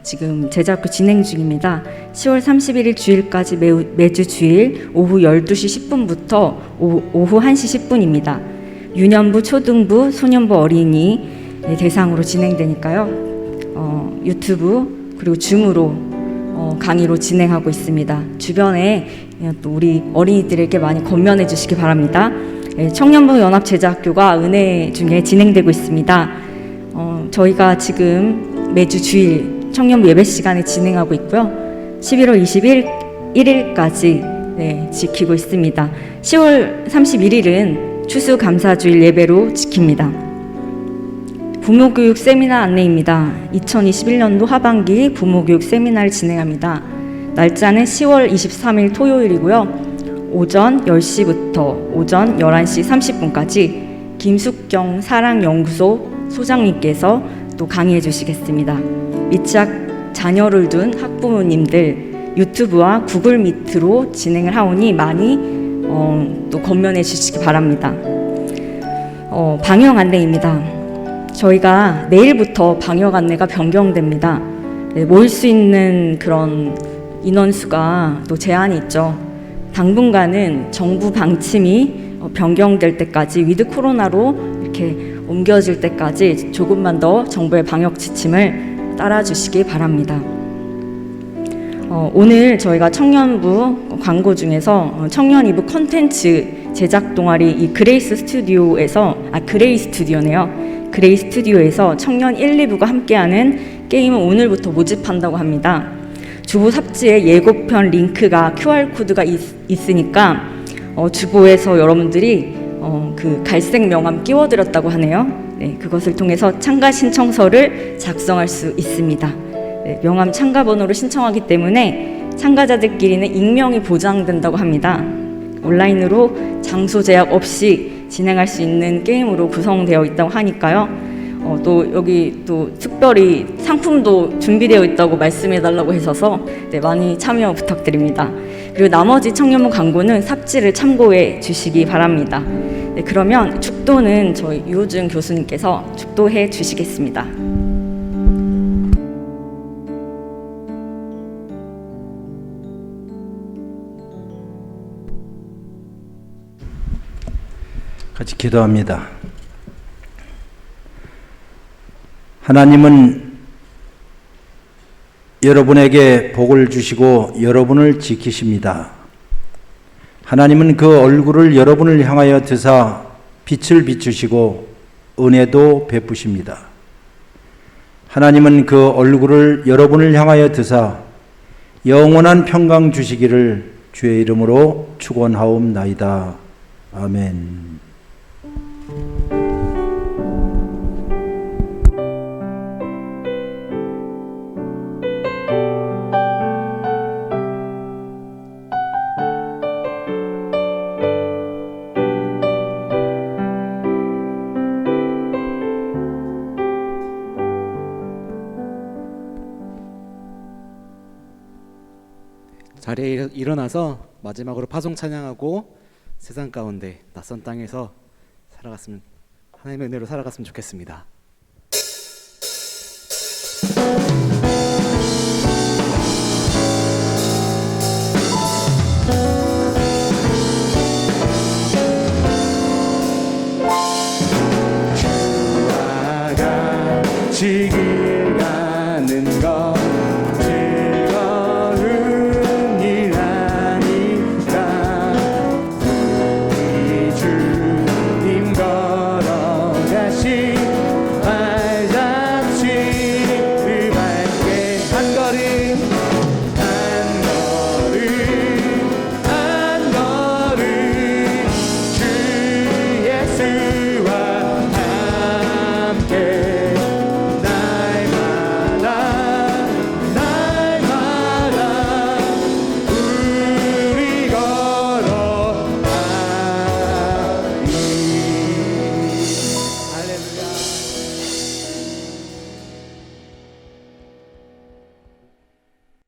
지금 제자학교 진행 중입니다. 10월 31일 주일까지 매주 주일 오후 12시 10분부터 오후 1시 10분입니다. 유년부, 초등부, 소년부 어린이 대상으로 진행되니까요. 유튜브 그리고 줌으로 강의로 진행하고 있습니다. 주변에 또 우리 어린이들에게 많이 권면해 주시기 바랍니다. 청년부 연합제자학교가 은혜 중에 진행되고 있습니다. 저희가 지금 매주 주일 청년부 예배 시간에 진행하고 있고요. 11월 21일까지 지키고 있습니다. 10월 31일은 추수감사주일 예배로 지킵니다. 부모교육 세미나 안내입니다. 2021년도 하반기 부모교육 세미나를 진행합니다. 날짜는 10월 23일 토요일이고요. 오전 10시부터 오전 11시 30분까지 김숙경 사랑연구소 소장님께서 또 강의해 주시겠습니다. 미취학 자녀를 둔 학부모님들 유튜브와 구글 미트로 진행을 하오니 많이 또 권면해 주시기 바랍니다. 방역 안내입니다. 저희가 내일부터 방역 안내가 변경됩니다. 모일 수 있는 그런 인원수가 또 제한이 있죠. 당분간은 정부 방침이 변경될 때까지 위드 코로나로 이렇게 옮겨질 때까지 조금만 더 정부의 방역 지침을 따라주시기 바랍니다. 오늘 저희가 청년부 광고 중에서 청년 2부 컨텐츠 제작 동아리 이 그레이 스튜디오에서 청년 1, 2부가 함께하는 게임은 오늘부터 모집한다고 합니다. 주보 삽지에 예고편 링크가 QR코드가 있으니까 주보에서 여러분들이 그 갈색 명함 끼워드렸다고 하네요. 네, 그것을 통해서 참가 신청서를 작성할 수 있습니다. 네, 명함 참가 번호로 신청하기 때문에 참가자들끼리는 익명이 보장된다고 합니다. 온라인으로 장소 제약 없이 진행할 수 있는 게임으로 구성되어 있다고 하니까요. 또 여기 또 특별히 상품도 준비되어 있다고 말씀해달라고 하셔서 많이 참여 부탁드립니다. 그리고 나머지 청년부 광고는 삽지를 참고해 주시기 바랍니다. 그러면 축도는 저희 유호준 교수님께서 축도해 주시겠습니다. 같이 기도합니다. 하나님은 여러분에게 복을 주시고 여러분을 지키십니다. 하나님은 그 얼굴을 여러분을 향하여 드사 빛을 비추시고 은혜도 베푸십니다. 하나님은 그 얼굴을 여러분을 향하여 드사 영원한 평강 주시기를 주의 이름으로 축원하옵나이다. 아멘. 자리에 일어나서 마지막으로 파송 찬양하고 세상 가운데 낯선 땅에서 살아갔으면 하나님의 은혜로 살아갔으면 좋겠습니다. 지금